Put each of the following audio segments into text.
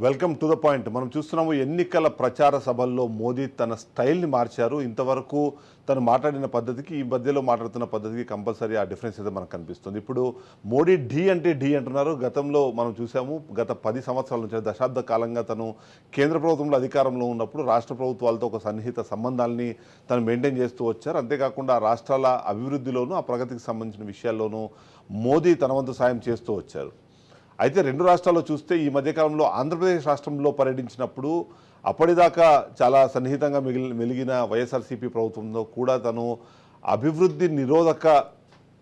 Welcome to the point. మనం చూస్తున్నాము ఎన్నికల ప్రచార సభల్లో మోదీ తన స్టైల్ని మార్చారు. ఇంతవరకు తను మాట్లాడిన పద్ధతికి ఈ మధ్యలో మాట్లాడుతున్న పద్ధతికి కంపల్సరీ ఆ డిఫరెన్స్ అయితే మనకు కనిపిస్తుంది. ఇప్పుడు మోడీ ఢీ అంటే ఢీ అంటున్నారు. గతంలో మనం చూసాము, గత 10 సంవత్సరాల నుంచి దశాబ్ద కాలంగా తను కేంద్ర ప్రభుత్వంలో అధికారంలో ఉన్నప్పుడు రాష్ట్ర ప్రభుత్వాలతో ఒక సన్నిహిత సంబంధాలని తను మెయింటైన్ చేస్తూ వచ్చారు. అంతేకాకుండా రాష్ట్రాల అభివృద్ధిలోనూ ఆ ప్రగతికి సంబంధించిన విషయాల్లోనూ మోదీ తన వంతు సాయం చేస్తూ వచ్చారు. అయితే రెండు రాష్ట్రాల్లో చూస్తే ఈ మధ్యకాలంలో ఆంధ్రప్రదేశ్ రాష్ట్రంలో పర్యటించినప్పుడు అప్పటిదాకా చాలా సన్నిహితంగా మెలిగిన వైఎస్ఆర్సీపీ ప్రభుత్వంలో కూడా తను అభివృద్ధి నిరోధక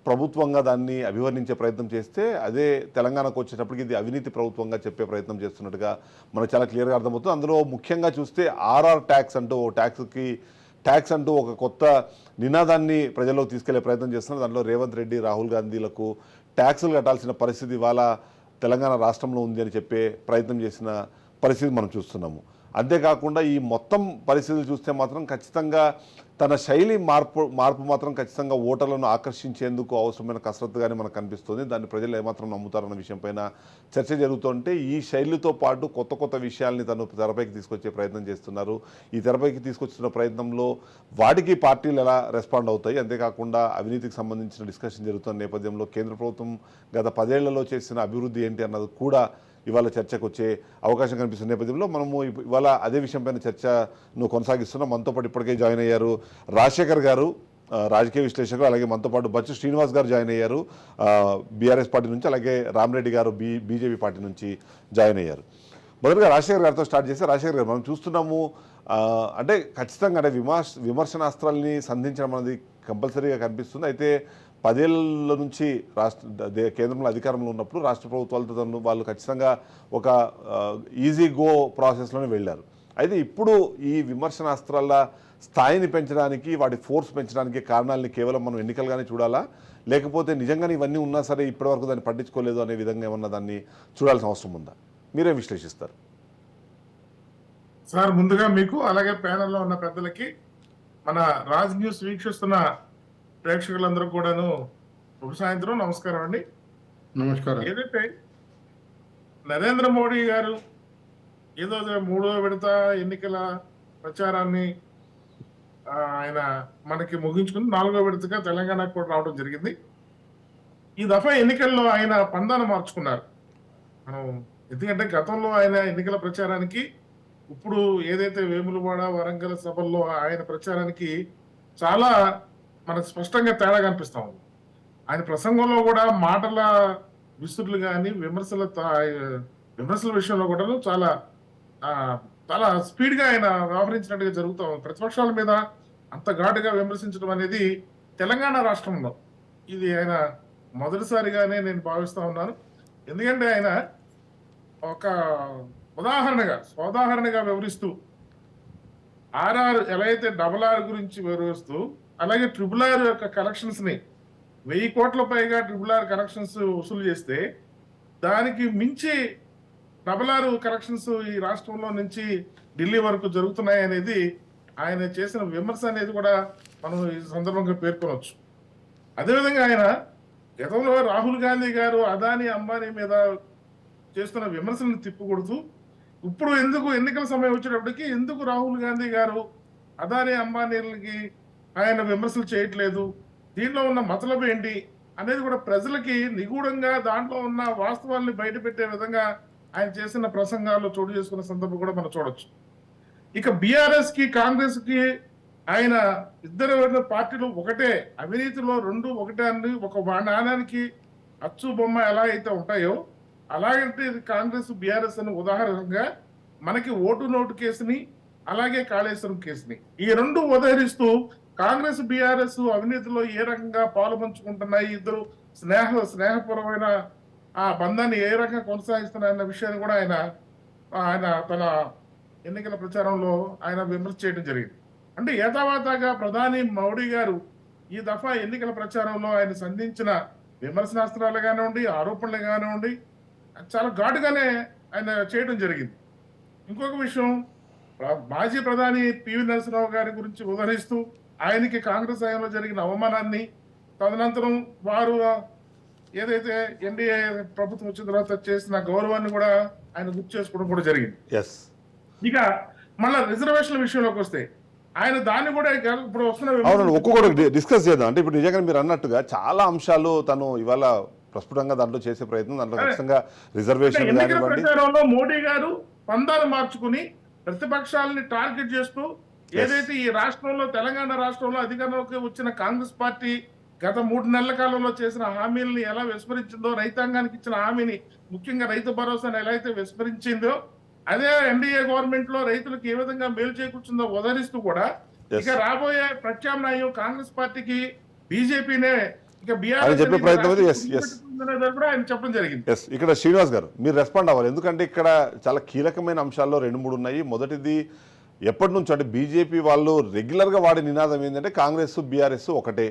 ప్రభుత్వంగా దాన్ని అభివర్ణించే ప్రయత్నం చేస్తే, అదే తెలంగాణకు వచ్చేటప్పటికి ఇది అవినీతి ప్రభుత్వంగా చెప్పే ప్రయత్నం చేస్తున్నట్టుగా మనకు చాలా క్లియర్గా అర్థమవుతుంది. అందులో ముఖ్యంగా చూస్తే ఆర్ఆర్ ట్యాక్స్ అంటూ ట్యాక్స్ అంటూ ఒక కొత్త నినాదాన్ని ప్రజల్లోకి తీసుకెళ్లే ప్రయత్నం చేస్తున్నారు. దాంట్లో రేవంత్ రెడ్డి, రాహుల్ గాంధీలకు ట్యాక్సులు కట్టాల్సిన పరిస్థితి ఇవాళ తెలంగాణ రాష్ట్రంలో ఉంది అని చెప్పే ప్రయత్నం చేసిన పరిస్థితి మనం చూస్తున్నాము. అంతేకాకుండా ఈ మొత్తం పరిస్థితులు చూస్తే మాత్రం ఖచ్చితంగా తన శైలి మార్పు మాత్రం ఖచ్చితంగా ఓటర్లను ఆకర్షించేందుకు అవసరమైన కసరత్తుగానే మనకు కనిపిస్తుంది. దాన్ని ప్రజలు ఏమాత్రం నమ్ముతారన్న విషయంపైన చర్చ జరుగుతుంటే, ఈ శైలితో పాటు కొత్త విషయాల్ని తను తెరపైకి తీసుకొచ్చే ప్రయత్నం చేస్తున్నారు. ఈ తెరపైకి తీసుకొచ్చిన ప్రయత్నంలో వాటికి పార్టీలు ఎలా రెస్పాండ్ అవుతాయి, అంతేకాకుండా అవినీతికి సంబంధించిన డిస్కషన్ జరుగుతున్న నేపథ్యంలో కేంద్ర ప్రభుత్వం గత 10 ఏళ్లలో చేసిన అభివృద్ధి ఏంటి అన్నది కూడా ఇవాళ చర్చకు వచ్చే అవకాశం కనిపిస్తున్న నేపథ్యంలో మనము ఇవాళ అదే విషయంపైన చర్చను కొనసాగిస్తున్నాం. మనతో పాటు ఇప్పటికే జాయిన్ అయ్యారు రాజశేఖర్ గారు, రాజకీయ విశ్లేషకులు. అలాగే మనతో పాటు బచ్చు శ్రీనివాస్ గారు జాయిన్ అయ్యారు బీఆర్ఎస్ పార్టీ నుంచి. అలాగే రామరెడ్డి గారు బీజేపీ పార్టీ నుంచి జాయిన్ అయ్యారు. మొదటగా రాజశేఖర్ గారితో స్టార్ట్ చేస్తే, రాజశేఖర్ గారు, మనం చూస్తున్నాము అంటే ఖచ్చితంగా అంటే విమర్శనాస్త్రాలని సంధించడం అనేది కంపల్సరీగా కనిపిస్తుంది. అయితే 10 ఏళ్ల నుంచి కేంద్రంలో అధికారంలో ఉన్నప్పుడు రాష్ట్ర ప్రభుత్వాలతో వాళ్ళు ఖచ్చితంగా ఒక ఈజీ గో ప్రాసెస్లోనే వెళ్ళారు. అయితే ఇప్పుడు ఈ విమర్శనాస్త్రాల స్థాయిని పెంచడానికి, వాటి ఫోర్స్ పెంచడానికి కారణాలని కేవలం మనం ఎన్నికలుగానే చూడాలా, లేకపోతే నిజంగానే ఇవన్నీ ఉన్నా సరే ఇప్పటివరకు దాన్ని పట్టించుకోలేదు అనే విధంగా ఏమన్నా దాన్ని చూడాల్సిన అవసరం ఉందా? మీరేం విశ్లేషిస్తారు? సార్, ముందుగా మీకు అలాగే ప్యానెల్లో ఉన్న పెద్దలకి, మన రాజ్ న్యూస్ వీక్షిస్తున్న ప్రేక్షకులందరూ కూడాను శుభ సాయంత్రం, నమస్కారం అండి. నమస్కారం. ఏదైతే నరేంద్ర మోడీ గారు ఏదో 3వ విడత ఎన్నికల ప్రచారాన్ని ఆయన మనకి ముగించుకుని 4వ విడతగా తెలంగాణకు కూడా రావడం జరిగింది. ఈ దఫా ఎన్నికల్లో ఆయన పందాను మార్చుకున్నారు. మనం ఎందుకంటే గతంలో ఆయన ఎన్నికల ప్రచారానికి, ఇప్పుడు ఏదైతే వేములవాడ, వరంగల్ సభల్లో ఆయన ప్రచారానికి చాలా మనకు స్పష్టంగా తేడా కనిపిస్తా ఉంది. ఆయన ప్రసంగంలో కూడా మాటల విసురులు కానీ విమర్శల విషయంలో కూడా చాలా చాలా స్పీడ్గా ఆయన వ్యవహరించినట్టుగా జరుగుతూ ఉంది. ప్రతిపక్షాల మీద అంత ఘాటుగా విమర్శించడం అనేది తెలంగాణ రాష్ట్రంలో ఇది ఆయన మొదటిసారిగానే నేను భావిస్తా ఉన్నాను. ఎందుకంటే ఆయన ఒక ఉదాహరణగా వివరిస్తూ ఆర్ఆర్ ఎలా అయితే RRR గురించి వివరిస్తూ, అలాగే RRR యొక్క కలెక్షన్స్ ని 1000 కోట్ల పైగా RRR కలెక్షన్స్ వసూలు చేస్తే, దానికి మించి RRR కలెక్షన్స్ ఈ రాష్ట్రంలో నుంచి ఢిల్లీ వరకు జరుగుతున్నాయి అనేది ఆయన చేసిన విమర్శ అనేది కూడా మనం ఈ సందర్భంగా పేర్కొనవచ్చు. అదేవిధంగా ఆయన గతంలో రాహుల్ గాంధీ గారు అదానీ, అంబానీ మీద చేస్తున్న విమర్శలను తిప్పికొడుతూ, ఇప్పుడు ఎందుకు ఎన్నికల సమయం వచ్చేటప్పటికి ఎందుకు రాహుల్ గాంధీ గారు అదానీ, అంబానీలకి ఆయన విమర్శలు చేయట్లేదు, దీంట్లో ఉన్న మతలబు ఏంటి అనేది కూడా ప్రజలకి నిగూఢంగా దాంట్లో ఉన్న వాస్తవాల్ని బయటపెట్టే విధంగా ఆయన చేసిన ప్రసంగాల్లో చోటు చేసుకున్న సందర్భం కూడా మనం చూడొచ్చు. ఇక బీఆర్ఎస్ కి, కాంగ్రెస్ కి ఆయన ఇద్దరు పార్టీలు ఒకటే, అవినీతిలో రెండు ఒకటే అని ఒక నాణానికి అచ్చు బొమ్మ ఎలా అయితే ఉంటాయో, అలాగంటే కాంగ్రెస్, బీఆర్ఎస్ అని ఉదాహరణగా మనకి ఓటు నోటు కేసుని, అలాగే కాళేశ్వరం కేసుని, ఈ రెండు ఉదహరిస్తూ కాంగ్రెస్, బీఆర్ఎస్ అవినీతిలో ఏ రకంగా పాలు పంచుకుంటున్నాయి, ఇద్దరు స్నేహపరమైన ఆ బంధాన్ని ఏ రకంగా కొనసాగిస్తున్నాయన్న విషయాన్ని కూడా ఆయన తన ఎన్నికల ప్రచారంలో ఆయన విమర్శ చేయడం జరిగింది. అంటే ఏతావాతాగా ప్రధాని మోడీ గారు ఈ దఫా ఎన్నికల ప్రచారంలో ఆయన సంధించిన విమర్శనాస్త్రాలు కానివ్వండి, ఆరోపణలు కానివ్వండి, చాలా ఘాటుగానే ఆయన చేయడం జరిగింది. ఇంకొక విషయం, మాజీ ప్రధాని పివి నరసింహరావు గారి గురించి ఉదహరిస్తూ ఆయనకి కాంగ్రెస్ హయాంలో జరిగిన అవమానాన్ని, తదనంతరం వారు ఏదైతే ఎన్డీఏ ప్రభుత్వం వచ్చిన తర్వాత చేసిన గౌరవాన్ని కూడా ఆయన గుర్తు చేసుకోవడం కూడా జరిగింది. ఎస్. ఇక మళ్ళా రిజర్వేషన్ల విషయంలోకి వస్తే ఆయన దాన్ని కూడా ఇప్పుడు వస్తున్న అవునండి, ఒక్కొక్కటి డిస్కస్ చేద్దాం. అంటే ఇప్పుడు నిజంగా మీరు అన్నట్టుగా చాలా అంశాలు తను ఇవాళ ప్రస్ఫుటంగా దాంట్లో చేసే ప్రయత్నం, దాంట్లో ఖచ్చితంగా రిజర్వేషన్ ఎన్నికల కానివ్వండి. ప్రచారంలో మోడీ గారు పందాలు మార్చుకుని ప్రతిపక్షాలని టార్గెట్ చేస్తూ ఏదైతే ఈ రాష్ట్రంలో తెలంగాణ రాష్ట్రంలో అధికారంలోకి వచ్చిన కాంగ్రెస్ పార్టీ గత 3 నెలల కాలంలో చేసిన హామీలని ఎలా విస్మరించిందో, రైతాంగానికి ఇచ్చిన హామీని ముఖ్యంగా రైతు భరోసాను ఎలా అయితే విస్మరించిందో, అదే ఎన్డీఏ గవర్నమెంట్ లో రైతులకు ఏ విధంగా మేలు చేకూర్చుందో ఉదరిస్తూ కూడా ఇక రాబోయే ప్రత్యామ్నాయం కాంగ్రెస్ పార్టీకి బీజేపీనే ఇక అని చెప్పే ప్రయత్నం అయితే కూడా ఆయన చెప్పడం జరిగింది. ఎస్. ఇక్కడ శ్రీనివాస్ గారు మీరు రెస్పాండ్ అవ్వాలి, ఎందుకంటే ఇక్కడ చాలా కీలకమైన అంశాల్లో 2-3 ఉన్నాయి. మొదటిది, ఎప్పటి నుంచి అంటే బీజేపీ వాళ్ళు రెగ్యులర్గా వాడే నినాదం ఏంటంటే కాంగ్రెస్ బీఆర్ఎస్ ఒకటే,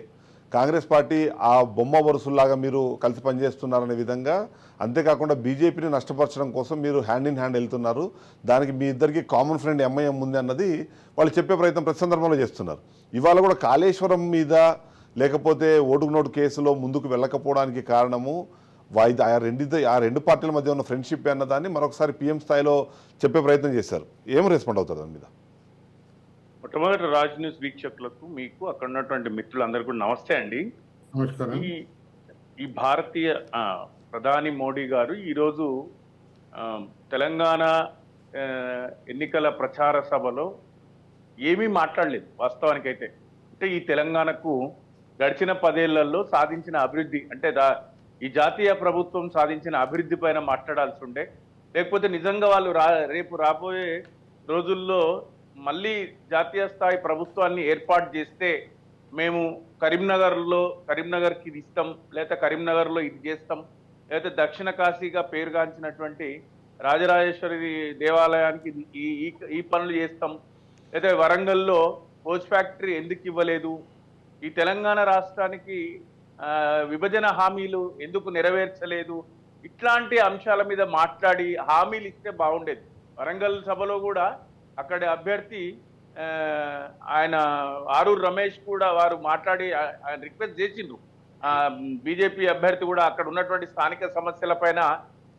కాంగ్రెస్ పార్టీ ఆ బొమ్మ వరుసల్లాగా మీరు కలిసి పనిచేస్తున్నారనే విధంగా, అంతేకాకుండా బీజేపీని నష్టపరచడం కోసం మీరు హ్యాండ్ ఇన్ హ్యాండ్ వెళ్తున్నారు, దానికి మీ ఇద్దరికి కామన్ ఫ్రెండ్ ఎంఐఎం ఉంది అన్నది వాళ్ళు చెప్పే ప్రయత్నం ప్రతి సందర్భంలో చేస్తున్నారు. ఇవాళ కూడా కాళేశ్వరం మీద లేకపోతే ఓటుకు నోటు కేసులో ముందుకు వెళ్ళకపోవడానికి కారణము ఆ రెండు పార్టీల మధ్య ఉన్న ఫ్రెండ్షిప్ అన్నదాన్ని మరొకసారి పిఎం స్థాయిలో చెప్పే ప్రయత్నం చేశారు. ఏం రెస్పాండ్ అవుతారు దాని మీద? మొట్టమొదటి రాజ్ న్యూస్ వీక్షకులకు, మీకు అక్కడ ఉన్నటువంటి మిత్రులందరూ కూడా నమస్తే అండి. ఈ భారతీయ ప్రధాని మోడీ గారు ఈరోజు తెలంగాణ ఎన్నికల ప్రచార సభలో ఏమీ మాట్లాడలేదు వాస్తవానికైతే. అంటే ఈ తెలంగాణకు గడిచిన 10 ఏళ్లలో సాధించిన అభివృద్ధి, అంటే ఈ జాతీయ ప్రభుత్వం సాధించిన అభివృద్ధి పైన మాట్లాడాల్సి ఉండే, లేకపోతే నిజంగా వాళ్ళు రేపు రాబోయే రోజుల్లో మళ్ళీ జాతీయ స్థాయి ప్రభుత్వాన్ని ఏర్పాటు చేస్తే మేము కరీంనగర్కి ఇది ఇస్తాం, లేదా కరీంనగర్లో ఇది చేస్తాం, లేదా దక్షిణ కాశీగా పేరుగాంచినటువంటి రాజరాజేశ్వరి దేవాలయానికి ఈ పనులు చేస్తాం, లేదా వరంగల్లో కోచ్ ఫ్యాక్టరీ ఎందుకు ఇవ్వలేదు, ఈ తెలంగాణ రాష్ట్రానికి విభజన హామీలు ఎందుకు నెరవేర్చలేదు, ఇట్లాంటి అంశాల మీద మాట్లాడి హామీలు ఇస్తే బాగుండేది. వరంగల్ సభలో కూడా అక్కడి అభ్యర్థి ఆయన ఆరూరు రమేష్ కూడా వారు మాట్లాడి ఆయన రిక్వెస్ట్ చేసిండ్రు. బీజేపీ అభ్యర్థి కూడా అక్కడ ఉన్నటువంటి స్థానిక సమస్యల పైన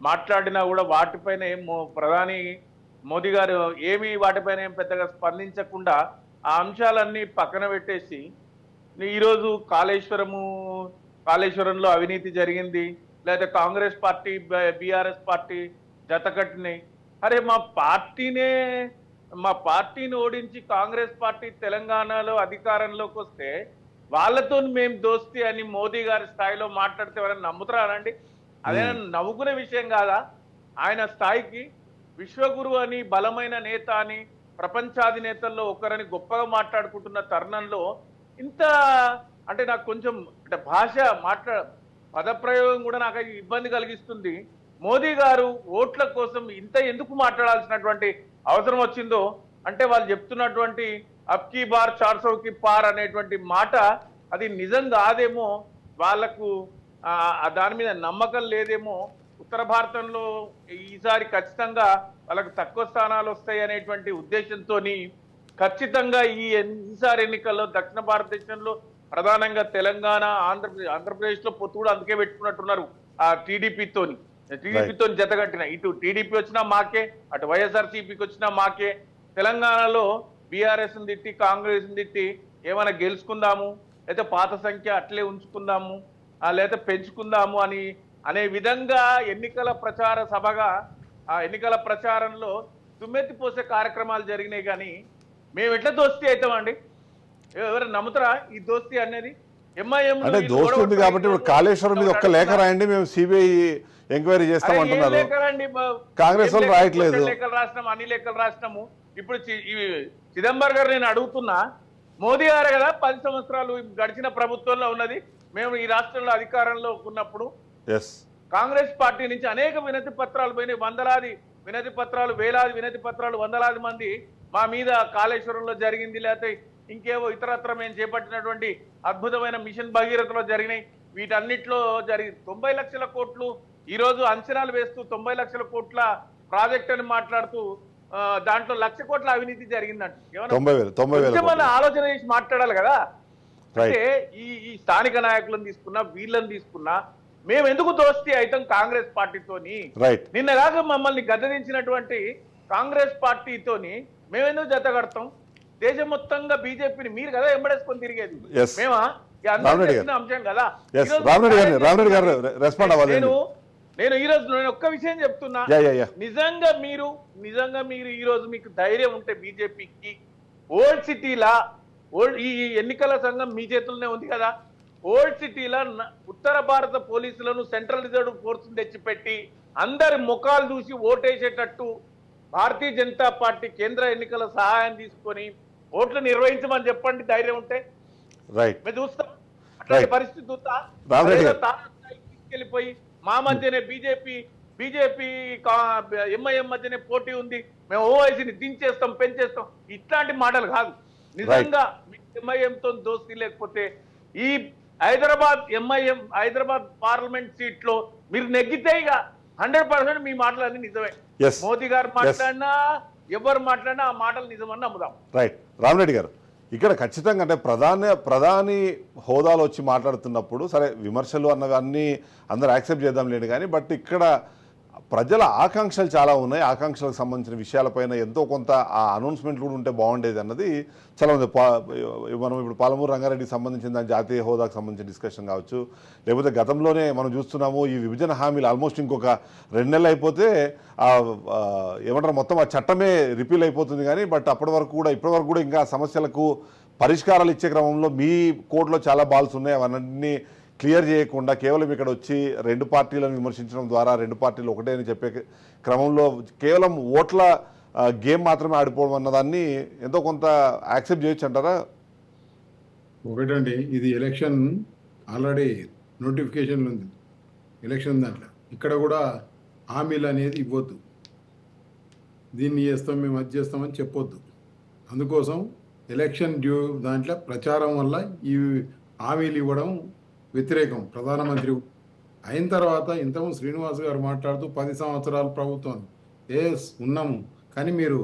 మాట్లాడినా కూడా వాటిపైన ప్రధాని మోదీ గారు వాటిపైన ఏం పెద్దగా స్పందించకుండా ఆ అంశాలన్నీ పక్కన పెట్టేసి ఈరోజు కాళేశ్వరంలో అవినీతి జరిగింది, లేదా కాంగ్రెస్ పార్టీ బీఆర్ఎస్ పార్టీ జతకట్టినాయి. అరే మా పార్టీని ఓడించి కాంగ్రెస్ పార్టీ తెలంగాణలో అధికారంలోకి వస్తే వాళ్ళతో మేము దోస్తి అని మోదీ గారి స్థాయిలో మాట్లాడితే ఎవరైనా నమ్ముతారానండి? అదేనా నవ్వుకునే విషయం కాదా? ఆయన స్థాయికి విశ్వగురు అని, బలమైన నేత అని, ప్రపంచాధినేతల్లో ఒకరని గొప్పగా మాట్లాడుకుంటున్న తరుణంలో ఇంత అంటే నాకు కొంచెం అంటే పదప్రయోగం కూడా నాకు ఇబ్బంది కలిగిస్తుంది. మోదీ గారు ఓట్ల కోసం ఇంత ఎందుకు మాట్లాడాల్సినటువంటి అవసరం వచ్చిందో, అంటే వాళ్ళు చెప్తున్నటువంటి అబ్ కీ బార్ 400 కి పార్ అనేటువంటి మాట అది నిజం కాదేమో, వాళ్లకు దాని మీద నమ్మకం లేదేమో, ఉత్తర భారతంలో ఈసారి ఖచ్చితంగా వాళ్ళకు తక్కువ స్థానాలు వస్తాయి అనేటువంటి ఉద్దేశంతో ఖచ్చితంగా ఈసారి ఎన్నికల్లో దక్షిణ భారతదేశంలో ప్రధానంగా తెలంగాణ, ఆంధ్రప్రదేశ్ లో పొత్తు కూడా అందుకే పెట్టుకున్నట్టున్నారు. ఆ టీడీపీతో జతగట్టిన, ఇటు టీడీపీ వచ్చినా మాకే, అటు వైఎస్ఆర్సీపీకి వచ్చినా మాకే, తెలంగాణలో బీఆర్ఎస్ తిట్టి కాంగ్రెస్ తిట్టి ఏమైనా గెలుచుకుందాము, లేదా పాత సంఖ్య అట్లే ఉంచుకుందాము, లేదా పెంచుకుందాము అనే విధంగా ఎన్నికల ప్రచార సభగా ఆ ఎన్నికల ప్రచారంలో దుమ్మెత్తిపోసే కార్యక్రమాలు జరిగినాయి. కానీ మేము ఎట్లా దోస్తీ అవుతామండి? ఎవరు నమ్ముతారా ఈ దోస్తీ అనేది? ఎంఐఎం అంటే దోస్తీ ఉంది కాబట్టి ఇప్పుడు కాళేశ్వరం మీద ఒక్క లేఖ రాయండి, మేము సిబిఐ ఎంక్వైరీ చేస్తాం అంటున్నారు. కాంగ్రెస్ వాళ్ళు రాయట్లేదు. లెక్కలు రాసినాము, అన్ని లెక్కలు రాసినాము. ఇప్పుడు చిదంబర్ గారు నేను అడుగుతున్నా, మోదీ గారు కదా 10 సంవత్సరాలు గడిచిన ప్రభుత్వంలో ఉన్నది, మేము ఈ రాష్ట్రంలో అధికారంలో ఉన్నప్పుడు కాంగ్రెస్ పార్టీ నుంచి అనేక వినతి పత్రాలు పోయినాయి, వందలాది వినతి పత్రాలు, వేలాది వినతి పత్రాలు, వందలాది మంది మా మీద కాళేశ్వరంలో జరిగింది, లేకపోతే ఇంకేవో ఇతరత్ర మేము చేపట్టినటువంటి అద్భుతమైన మిషన్ భగీరథలో జరిగినాయి, వీటన్నిటిలో 90 లక్షల కోట్లు ఈ రోజు అంచనాలు వేస్తూ 90 లక్షల కోట్ల ప్రాజెక్ట్ అని మాట్లాడుతూ దాంట్లో 1,00,000 కోట్ల అవినీతి జరిగిందంట. ఏమన్నా ఆలోచన చేసి మాట్లాడాలి కదా. అంటే ఈ స్థానిక నాయకులను తీసుకున్నా, వీళ్ళని తీసుకున్నా, మేము ఎందుకు దోస్తి అయితాం కాంగ్రెస్ పార్టీతోని? రైట్. నిన్నగాక మమ్మల్ని గద్దదించినటువంటి కాంగ్రెస్ పార్టీతోని మేము ఎందుకు జత కడతాం? దేశం మొత్తంగా బీజేపీని మీరు కదా ఎంబడేసుకొని తిరిగేది. Yes. మేమా? ఇది అందరికీ రామరెడ్డి గారు. తెలిసిన అంశం కదా. Yes, ఈరోజు రామరెడ్డి గారు రెస్పాండ్ అవ్వాలి. నేను ఈ రోజు ఒక్క విషయం చెప్తున్నా. యా. నిజంగా మీరు ఈ రోజు మీకు ధైర్యం ఉంటే బీజేపీకి ఓల్డ్ సిటీలా ఈ ఎన్నికల సంఘం మీ చేతుల్లోనే ఉంది కదా. ఓల్డ్ సిటీలో ఉత్తర భారత పోలీసులను సెంట్రల్ రిజర్వ్ ఫోర్స్ తెచ్చిపెట్టి అందరి ముఖాలు చూసి ఓటేసేటట్టు భారతీయ జనతా పార్టీ కేంద్ర ఎన్నికల సహాయం తీసుకొని ఓట్లు నిర్వహించమని చెప్పండి ధైర్యం ఉంటే. రైట్. మేము చూస్తాం అట్లాంటి పరిస్థితి ఉందా? తీసుకెళ్లిపోయి మా మధ్యనే బీజేపీ ఎంఐఎం మధ్యనే పోటీ ఉంది, మేము ఓవైసీని దించేస్తాం పెంచేస్తాం, ఇట్లాంటి మాటలు కాదు. నిజంగా ఎంఐఎంతో దోస్తీ లేకపోతే ఈ హైదరాబాద్ పార్లమెంట్ సీట్ లో మీరు నెగ్గితే ఇక 100% మీ మాటలన్నీ నిజమే. మోదీ గారు మాట్లాడినా ఎవరు మాట్లాడినా ఆ మాటలు నిజమని నమ్ముదాం. రైట్. రామరెడ్డి గారు, ఇక్కడ ఖచ్చితంగా అంటే ప్రధాని హోదాలో వచ్చి మాట్లాడుతున్నప్పుడు సరే విమర్శలు అన్నవన్నీ అందరూ యాక్సెప్ట్ చేద్దాం లేని కానీ, బట్ ఇక్కడ ప్రజల ఆకాంక్షలు చాలా ఉన్నాయి. ఆకాంక్షలకు సంబంధించిన విషయాలపైన ఎంతో కొంత ఆ అనౌన్స్మెంట్ కూడా ఉంటే బాగుండేది అన్నది చాలా ఉంది. మనం ఇప్పుడు పాలమూరు రంగారెడ్డికి సంబంధించిన దాని జాతీయ హోదాకు సంబంధించిన డిస్కషన్ కావచ్చు, లేకపోతే గతంలోనే మనం చూస్తున్నాము ఈ విభజన హామీలు ఆల్మోస్ట్ ఇంకొక 2 నెలలు అయిపోతే ఏమంటారు మొత్తం ఆ చట్టమే రిపీల్ అయిపోతుంది కానీ, బట్ ఇప్పటి వరకు కూడా ఇంకా సమస్యలకు పరిష్కారాలు ఇచ్చే క్రమంలో మీ కోర్టులో చాలా బాల్స్ ఉన్నాయి. అవన్నీ క్లియర్ చేయకుండా కేవలం ఇక్కడ వచ్చి 2 పార్టీలను విమర్శించడం ద్వారా 2 పార్టీలు ఒకటే అని చెప్పే క్రమంలో కేవలం ఓట్ల గేమ్ మాత్రమే ఆడిపోవడం అన్నదాన్ని ఎంతో కొంత యాక్సెప్ట్ చేయొచ్చు అంటారా? ఒకటండి, ఇది ఎలక్షన్ ఆల్రెడీ నోటిఫికేషన్లు ఉంది ఎలక్షన్ దాంట్లో. ఇక్కడ కూడా హామీలు అనేది ఇవ్వద్దు, దీన్ని చేస్తాం మేము అది చేస్తామని చెప్పొద్దు. అందుకోసం ఎలక్షన్ డ్యూ దాంట్లో ప్రచారం వల్ల ఈ హామీలు ఇవ్వడం వ్యతిరేకం. ప్రధానమంత్రి అయిన తర్వాత ఇంతకుముందు శ్రీనివాస్ గారు మాట్లాడుతూ 10 సంవత్సరాలు ప్రభుత్వం ఉన్నాము కానీ మీరు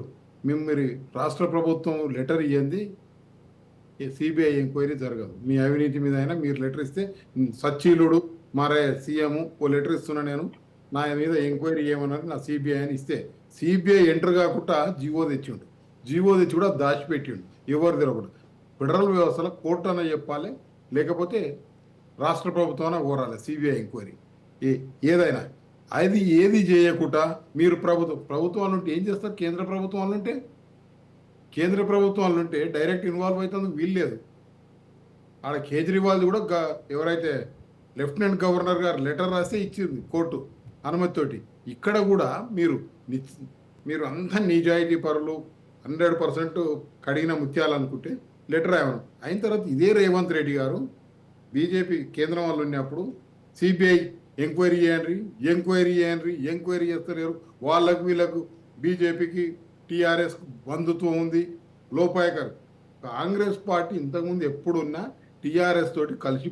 రాష్ట్ర ప్రభుత్వం లెటర్ ఇవ్వండి, సిబిఐ ఎంక్వైరీ జరగదు. మీ అవినీతి మీద అయినా మీరు లెటర్ ఇస్తే సచ్చీలుడు మరే సీఎం ఓ లెటర్ ఇస్తున్నా నేను నా మీద ఎంక్వైరీ చేయమన్నారు నా సిబిఐ అని ఇస్తే సిబిఐ ఎంటర్ కాకుండా జీవో తెచ్చి కూడా దాచిపెట్టిండు ఎవరు తెరవకుండా. ఫెడరల్ వ్యవస్థలో కోర్టు అన్న చెప్పాలి, లేకపోతే రాష్ట్ర ప్రభుత్వాన కోరాలి సిబిఐ ఎంక్వైరీ. ఏదైనా అది ఏది చేయకుండా మీరు ప్రభుత్వాలు ఉంటే ఏం చేస్తారు? కేంద్ర ప్రభుత్వాలు ఉంటే డైరెక్ట్ ఇన్వాల్వ్ అవుతుంది వీల్లేదు. ఆడ కేజ్రీవాల్ కూడా ఎవరైతే లెఫ్టినెంట్ గవర్నర్ గారు లెటర్ రాస్తే ఇచ్చింది కోర్టు అనుమతితోటి. ఇక్కడ కూడా మీరు అంతా నిజాయితీ పరులు 100% కడిగిన ముత్యాలు అనుకుంటే లెటర్ అయిన తర్వాత ఇదే రేవంత్ రెడ్డి గారు బీజేపీ కేంద్రం వాళ్ళు ఉన్నప్పుడు సిబిఐ ఎంక్వైరీ చేస్తలేరు. వీళ్ళకు బీజేపీకి టీఆర్ఎస్కు బంధుత్వం ఉంది, లోపాయకరం. కాంగ్రెస్ పార్టీ ఇంతకుముందు ఎప్పుడున్నా టీఆర్ఎస్ తోటి కలిసి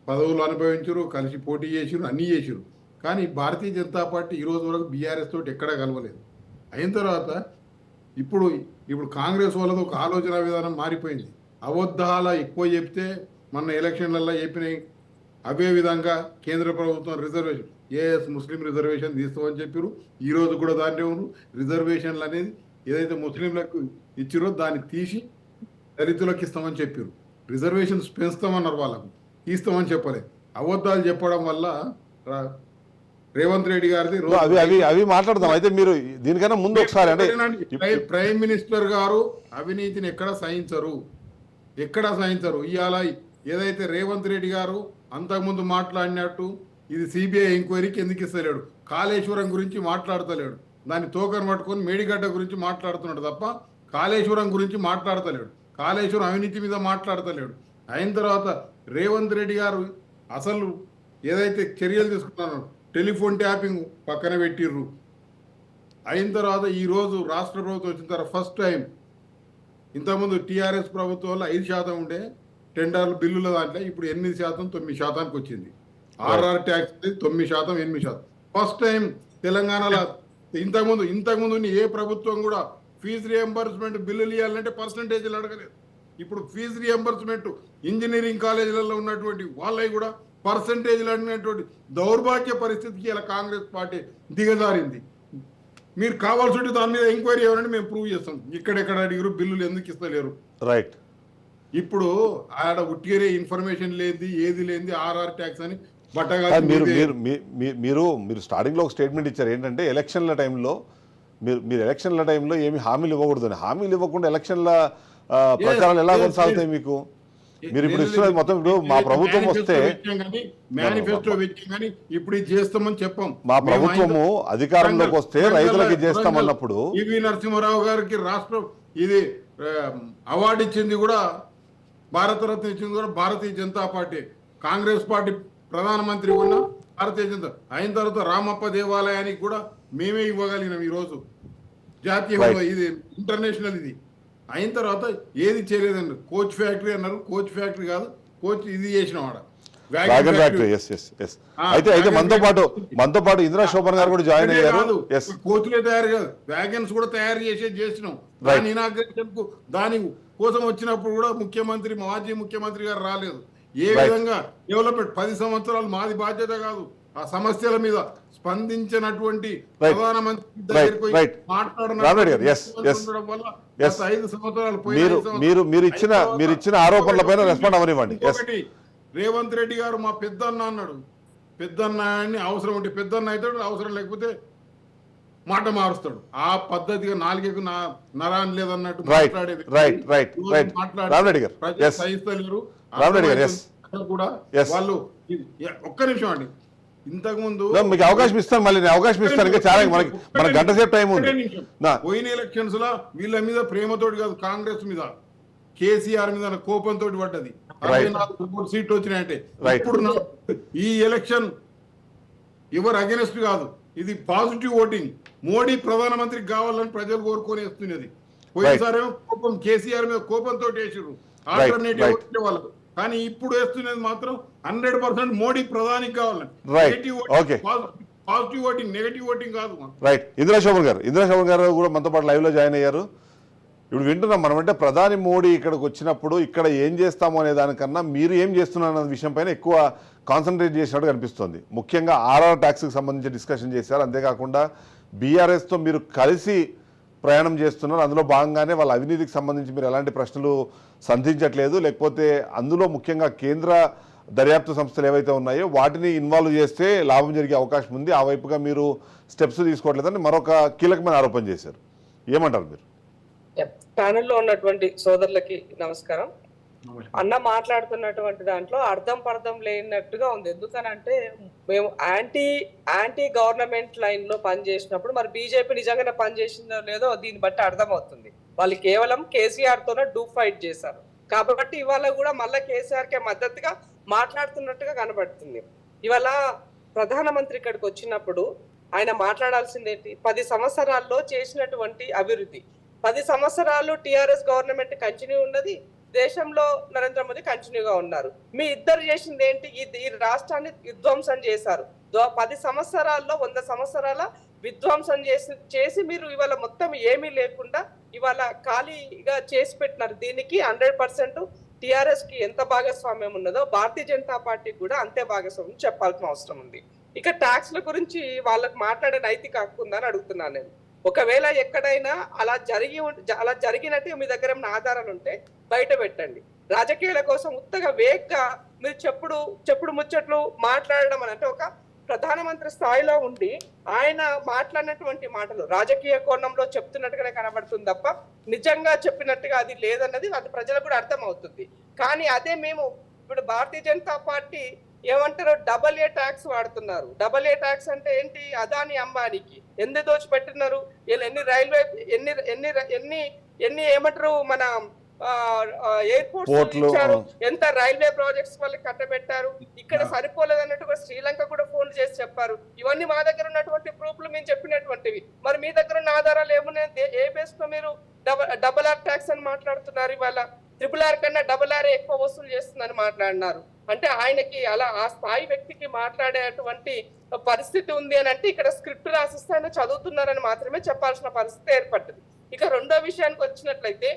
పదవులు అనుభవించరు, కలిసి పోటీ చేసిరు, అన్నీ చేసిరు. కానీ భారతీయ జనతా పార్టీ ఈరోజు వరకు బీఆర్ఎస్ తోటి ఎక్కడా కలవలేదు. అయిన తర్వాత ఇప్పుడు కాంగ్రెస్ వాళ్ళతో ఒక ఆలోచన విధానం మారిపోయింది. అబద్ధాల ఎక్కువ చెప్తే మన ఎలక్షన్లలో చెప్పినాయి అవే విధంగా కేంద్ర ప్రభుత్వం రిజర్వేషన్ ముస్లిం రిజర్వేషన్ తీస్తామని చెప్పారు. ఈరోజు కూడా దాంట్లో రిజర్వేషన్లు అనేది ఏదైతే ముస్లింలకు ఇచ్చిరో దాన్ని తీసి దళితులకు ఇస్తామని చెప్పారు. రిజర్వేషన్స్ పెంచుతామన్నారు, వాళ్ళకు తీస్తామని చెప్పలేదు. అబద్ధాలు చెప్పడం వల్ల రేవంత్ రెడ్డి గారిది అవి మాట్లాడదాం. అయితే మీరు దీనికన్నా ముందు ఒకసారి అంటే ప్రైమ్ మినిస్టర్ గారు అవినీతిని ఎక్కడ సహించరు. ఇవాళ ఏదైతే రేవంత్ రెడ్డి గారు అంతకుముందు మాట్లాడినట్టు ఇది సిబిఐ ఎంక్వైరీకి ఎందుకు ఇస్తలేడు, కాళేశ్వరం గురించి మాట్లాడతలేడు, దాన్ని తోకను పట్టుకొని మేడిగడ్డ గురించి మాట్లాడుతున్నాడు తప్ప కాళేశ్వరం గురించి మాట్లాడతలేడు, కాళేశ్వరం అవినీతి మీద మాట్లాడతలేడు. అయిన తర్వాత రేవంత్ రెడ్డి గారు అసలు ఏదైతే చర్యలు తీసుకున్నారో టెలిఫోన్ ట్యాపింగ్ పక్కన పెట్టిర్రు. అయిన తర్వాత ఈరోజు రాష్ట్ర ప్రభుత్వం వచ్చిన తర్వాత ఫస్ట్ టైం, ఇంతకుముందు టీఆర్ఎస్ ప్రభుత్వంలో 5% ఉండే టెండర్లు బిల్లుల దాంట్లో ఇప్పుడు 8% 9% వచ్చింది. RR tax 9% 8%. ఫస్ట్ టైం తెలంగాణలో ఇంతకుముందు ఏ ప్రభుత్వం కూడా ఫీజు రియంబర్స్మెంట్ బిల్లులు ఇవ్వాలంటే పర్సంటేజ్లు అడగలేదు. ఇప్పుడు ఫీజు రియంబర్స్మెంట్ ఇంజనీరింగ్ కాలేజీలలో ఉన్నటువంటి వాళ్ళవి కూడా పర్సంటేజ్లు అనేటువంటి దౌర్భాగ్య పరిస్థితికి ఇలా కాంగ్రెస్ పార్టీ దిగజారింది. మీరు కావాల్సి దాని మీద ఎంక్వైరీ ఇవ్వాలని మేము ప్రూవ్ చేస్తాం. ఇక్కడెక్కడ అడిగారు, బిల్లులు ఎందుకు ఇస్తలేరు. రైట్. ఇప్పుడు ఆడ ఉట్టిగరే ఇన్ఫర్మేషన్ లేనిది ఏది లేనిది ఆర్ఆర్ ట్యాక్స్ అని బట్టగా మీరు మీరు మీరు మీరు స్టార్టింగ్లో ఒక స్టేట్మెంట్ ఇచ్చారు ఏంటంటే ఎలక్షన్ల టైంలో మీరు ఎలక్షన్ల టైంలో ఏమి హామీలు ఇవ్వకూడదు అని. హామీలు ఇవ్వకుండా ఎలక్షన్ల ప్రచారాలు ఎలా కొనసాగుతాయి మీకు? మీరు ఇప్పుడు ఇస్తున్నది మొత్తం ఇప్పుడు మా ప్రభుత్వం వస్తే మేనిఫెస్టో వెచ్చాం కానీ ఇప్పుడు ఇది చేస్తామని చెప్పాం. మా ప్రభుత్వము అధికారంలోకి వస్తే రైతులకి చేస్తామన్నప్పుడు ఈవి నరసింహారావు గారికి రాష్ట్రం ఇది అవార్డు ఇచ్చింది కూడా, భారతరత్న ఇచ్చింది కూడా భారతీయ జనతా పార్టీ. కాంగ్రెస్ పార్టీ ప్రధానమంత్రి ఉన్న భారతీయ జనతా అయిన తర్వాత రామప్ప దేవాలయానికి కూడా మేమే ఇవ్వగలిగినాం ఈరోజు. జాతీయ ఇది ఇంటర్నేషనల్ ఇది అయిన తర్వాత ఏది చేయలేదండి. కోచ్ ఫ్యాక్టరీ అన్నారు, కోచ్ ఫ్యాక్టరీ కాదు, కోచ్ ఇది చేసిన వాడ వ్యాగన్ ఫ్యాక్టరీ. అయితే మనతో పాటు ఇందిరా శోభన్ గారు కూడా జాయిన్ అయ్యారు. కోచ్లే తయారు కాదు, వ్యాగన్స్ కూడా తయారు చేసినాం. దాని ఇనాగ్రేషన్ కు దాని కోసం వచ్చినప్పుడు కూడా ముఖ్యమంత్రి, మాజీ ముఖ్యమంత్రి గారు రాలేదు. ఏ విధంగా డెవలప్మెంట్ 10 సంవత్సరాలు మాది బాధ్యత కాదు. ఆ సమస్యల మీద స్పందించినటువంటి ప్రధానమంత్రి దగ్గరికి మాట్లాడడం వల్ల 5 సంవత్సరాలు మీరు ఇచ్చిన ఆరోపణలపైన రెస్పాండ్ అవనివ్వండి. రేవంత్ రెడ్డి గారు మా పెద్దన్న అన్నాడు. పెద్దన్నాయన్ని అవసరం ఉంటే పెద్దన్న అవుతాడు, అవసరం లేకపోతే మాట మారుస్తాడు. ఆ పద్ధతిగా నాలుగేకు నరాన్ని లేదన్నట్టు మాట్లాడేది ప్రజలు సహిస్తలేరు కూడా. వాళ్ళు ఒక్క నిమిషం అండి, ఇంతకు ముందు మీకు అవకాశం ఇస్తాను, మళ్ళీ అవకాశం ఇస్తాను. ఇంకా చాలా మన గంట సేపు టైం ఉంది. పోయిన ఎలక్షన్స్ లో వీళ్ళ మీద ప్రేమతోటి కాదు, కాంగ్రెస్ మీద కేసీఆర్ మీద కోపంతో పడ్డది. 64 సీట్లు వచ్చినాయంటే ఇప్పుడు ఈ ఎలక్షన్ ఎవరు అగెనెస్ట్ కాదు, ఇది పాజిటివ్ ఓటింగ్. మోడీ ప్రధానమంత్రి కావాలని ప్రజలు కోరుకొని వేస్తున్నది. పోయినసారేమో కోపం కేసీఆర్ మీద కోపంతో వేసారు, ఆల్టర్నేటివ్ వాళ్ళకు. కానీ ఇప్పుడు వేస్తున్నది మాత్రం 100% మోడీ ప్రధానికి కావాలని. పాజిటివ్ ఓటింగ్, నెగటివ్ ఓటింగ్ కాదు. రైట్. ఇందిరా శోభన్ గారు కూడా మనతో పాటు లైవ్ లో జాయిన్ అయ్యారు. ఇప్పుడు వింటున్నాం మనం, అంటే ప్రధాని మోడీ ఇక్కడికి వచ్చినప్పుడు ఇక్కడ ఏం చేస్తాము అనే దానికన్నా మీరు ఏం చేస్తున్నారు అనే విషయం పైన ఎక్కువ కాన్సన్ట్రేట్ చేసినట్టు కనిపిస్తుంది. ముఖ్యంగా ఆర్ఆర్ ట్యాక్స్కి సంబంధించి డిస్కషన్ చేశారు. అంతేకాకుండా బీఆర్ఎస్తో మీరు కలిసి ప్రయాణం చేస్తున్నారు. అందులో భాగంగానే వాళ్ళ అవినీతికి సంబంధించి మీరు ఎలాంటి ప్రశ్నలు సంధించట్లేదు, లేకపోతే అందులో ముఖ్యంగా కేంద్ర దర్యాప్తు సంస్థలు ఏవైతే ఉన్నాయో వాటిని ఇన్వాల్వ్ చేస్తే లాభం జరిగే అవకాశం ఉంది, ఆ వైపుగా మీరు స్టెప్స్ తీసుకోవట్లేదని మరొక కీలకమైన ఆరోపణ చేశారు. ఏమంటారు మీరు? ప్యానెల్లో ఉన్నటువంటి సోదరులకి నమస్కారం. అన్న మాట్లాడుతున్నటువంటి దాంట్లో అర్థం పర్థం లేనట్టుగా ఉంది. ఎందుకనంటే మేము యాంటీ గవర్నమెంట్ లైన్ లో పనిచేసినప్పుడు మరి బీజేపీ నిజంగానే పనిచేసిందో లేదో దీన్ని బట్టి అర్థమవుతుంది. వాళ్ళు కేవలం కేసీఆర్ తోనే డూప్ ఫైట్ చేశారు కాబట్టి ఇవాళ కూడా మళ్ళీ కేసీఆర్ కే మద్దతుగా మాట్లాడుతున్నట్టుగా కనబడుతుంది. ఇవాళ ప్రధానమంత్రి ఇక్కడికి వచ్చినప్పుడు ఆయన మాట్లాడాల్సిందేంటి? 10 సంవత్సరాల్లో చేసినటువంటి అభివృద్ధి. 10 సంవత్సరాలు టిఆర్ఎస్ గవర్నమెంట్ కంటిన్యూ ఉన్నది, దేశంలో నరేంద్ర మోదీ కంటిన్యూగా ఉన్నారు. మీ ఇద్దరు చేసింది ఏంటి? ఈ రాష్ట్రాన్ని విధ్వంసం చేశారు. 10 సంవత్సరాల్లో 100 సంవత్సరాల విధ్వంసం చేసి మీరు ఇవాళ మొత్తం ఏమీ లేకుండా ఇవాళ ఖాళీగా చేసి పెట్టినారు. దీనికి 100% టిఆర్ఎస్ కి ఎంత భాగస్వామ్యం ఉన్నదో భారతీయ జనతా పార్టీ కూడా అంతే భాగస్వామ్యం చెప్పాల్సిన అవసరం ఉంది. ఇక ట్యాక్స్ల గురించి వాళ్ళకి మాట్లాడే నైతిక హక్కు ఉందని అడుగుతున్నాను నేను. ఒకవేళ ఎక్కడైనా అలా జరిగినట్టు మీ దగ్గర ఏమైనా ఆధారాలు ఉంటే బయట పెట్టండి. రాజకీయాల కోసం ఉత్తగా వేగ్గా మీరు చెప్పుడు ముచ్చట్లు మాట్లాడడం అని అంటే ఒక ప్రధానమంత్రి స్థాయిలో ఉండి ఆయన మాట్లాడినటువంటి మాటలు రాజకీయ కోణంలో చెప్తున్నట్టుగానే కనబడుతుంది తప్ప నిజంగా చెప్పినట్టుగా అది లేదన్నది అది ప్రజలకు కూడా అర్థం అవుతుంది. కానీ అదే మేము ఇప్పుడు భారతీయ జనతా పార్టీ ఏమంటారు, AA ట్యాక్స్ వాడుతున్నారు. AA ట్యాక్స్ అంటే ఏంటి? అదాని అంబానీకి ఎందుకు దోచిపెట్టినారు? ఎన్ని రైల్వే ఎన్ని ఏమంటారు మన ఎయిర్పోర్ట్స్ ఇచ్చారు, ఎంత రైల్వే ప్రాజెక్ట్స్ వాళ్ళకి కట్టబెట్టారు. ఇక్కడ సరిపోలేదు అన్నట్టుగా శ్రీలంక కూడా ఫోన్ చేసి చెప్పారు. ఇవన్నీ మా దగ్గర ఉన్నటువంటి ప్రూఫ్లు మేము చెప్పినటువంటివి. మరి మీ దగ్గర ఉన్న ఆధారాలు ఏమున్నాయి? ఏ బేస్ తో మీరు AA ట్యాక్స్ అని మాట్లాడుతున్నారు? ఇవాళ RRR కన్నా RRR ఎక్కువ వసూలు చేస్తుందని మాట్లాడినారు. అంటే ఆయనకి అలా ఆ స్థాయి వ్యక్తికి మాట్లాడేటువంటి పరిస్థితి ఉంది అని అంటే ఇక్కడ స్క్రిప్ట్ రాసిస్తే ఆయన చదువుతున్నారని మాత్రమే చెప్పాల్సిన పరిస్థితి ఏర్పడ్డది. ఇక రెండో విషయానికి వచ్చినట్లయితే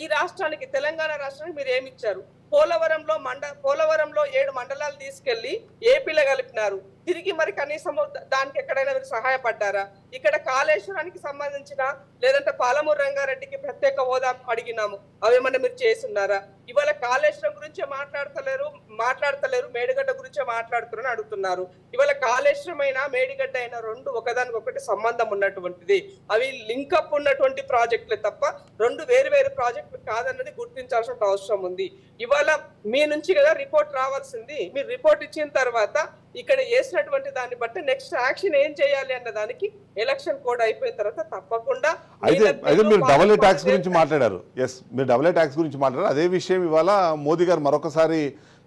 ఈ రాష్ట్రానికి తెలంగాణ రాష్ట్రానికి మీరు ఏమి ఇచ్చారు? పోలవరంలో 7 మండలాలు తీసుకెళ్లి ఏపీలో కలిపినారు. తిరిగి మరి కనీసం దానికి ఎక్కడైనా మీరు సహాయపడ్డారా? ఇక్కడ కాళేశ్వరానికి సంబంధించిన లేదంటే పాలమూరు రంగారెడ్డికి ప్రత్యేక హోదా అడిగినాము, అవేమన్నా మీరు చేస్తున్నారా? ఇవాళ కాళేశ్వరం గురించే మాట్లాడతలేరు, మేడిగడ్డ గురించే మాట్లాడుతున్నారని అడుగుతున్నారు. ఇవాళ కాళేశ్వరం అయినా మేడిగడ్డ అయినా రెండు ఒకదానికొకటి సంబంధం ఉన్నటువంటిది, అవి లింకప్ ఉన్నటువంటి ప్రాజెక్టులే తప్ప రెండు వేరు ప్రాజెక్టులు కాదన్నది గుర్తించాల్సిన అవసరం ఉంది. ఇవాళ మీ నుంచి కదా రిపోర్ట్ రావాల్సింది. మీరు రిపోర్ట్ ఇచ్చిన తర్వాత ఇక్కడ చేసినటువంటి దాన్ని బట్టి నెక్స్ట్ యాక్షన్ ఏం చేయాలి అన్న దానికి ఎలక్షన్ కోడ్ అయిపోయిన తర్వాత తప్పకుండా అయితే మీరు డబుల్ ట్యాక్స్ గురించి మాట్లాడారు. ఎస్, మీరు డబుల్ ట్యాక్స్ గురించి మాట్లాడారు. అదే విషయం ఇవాళ మోదీ గారు మరొకసారి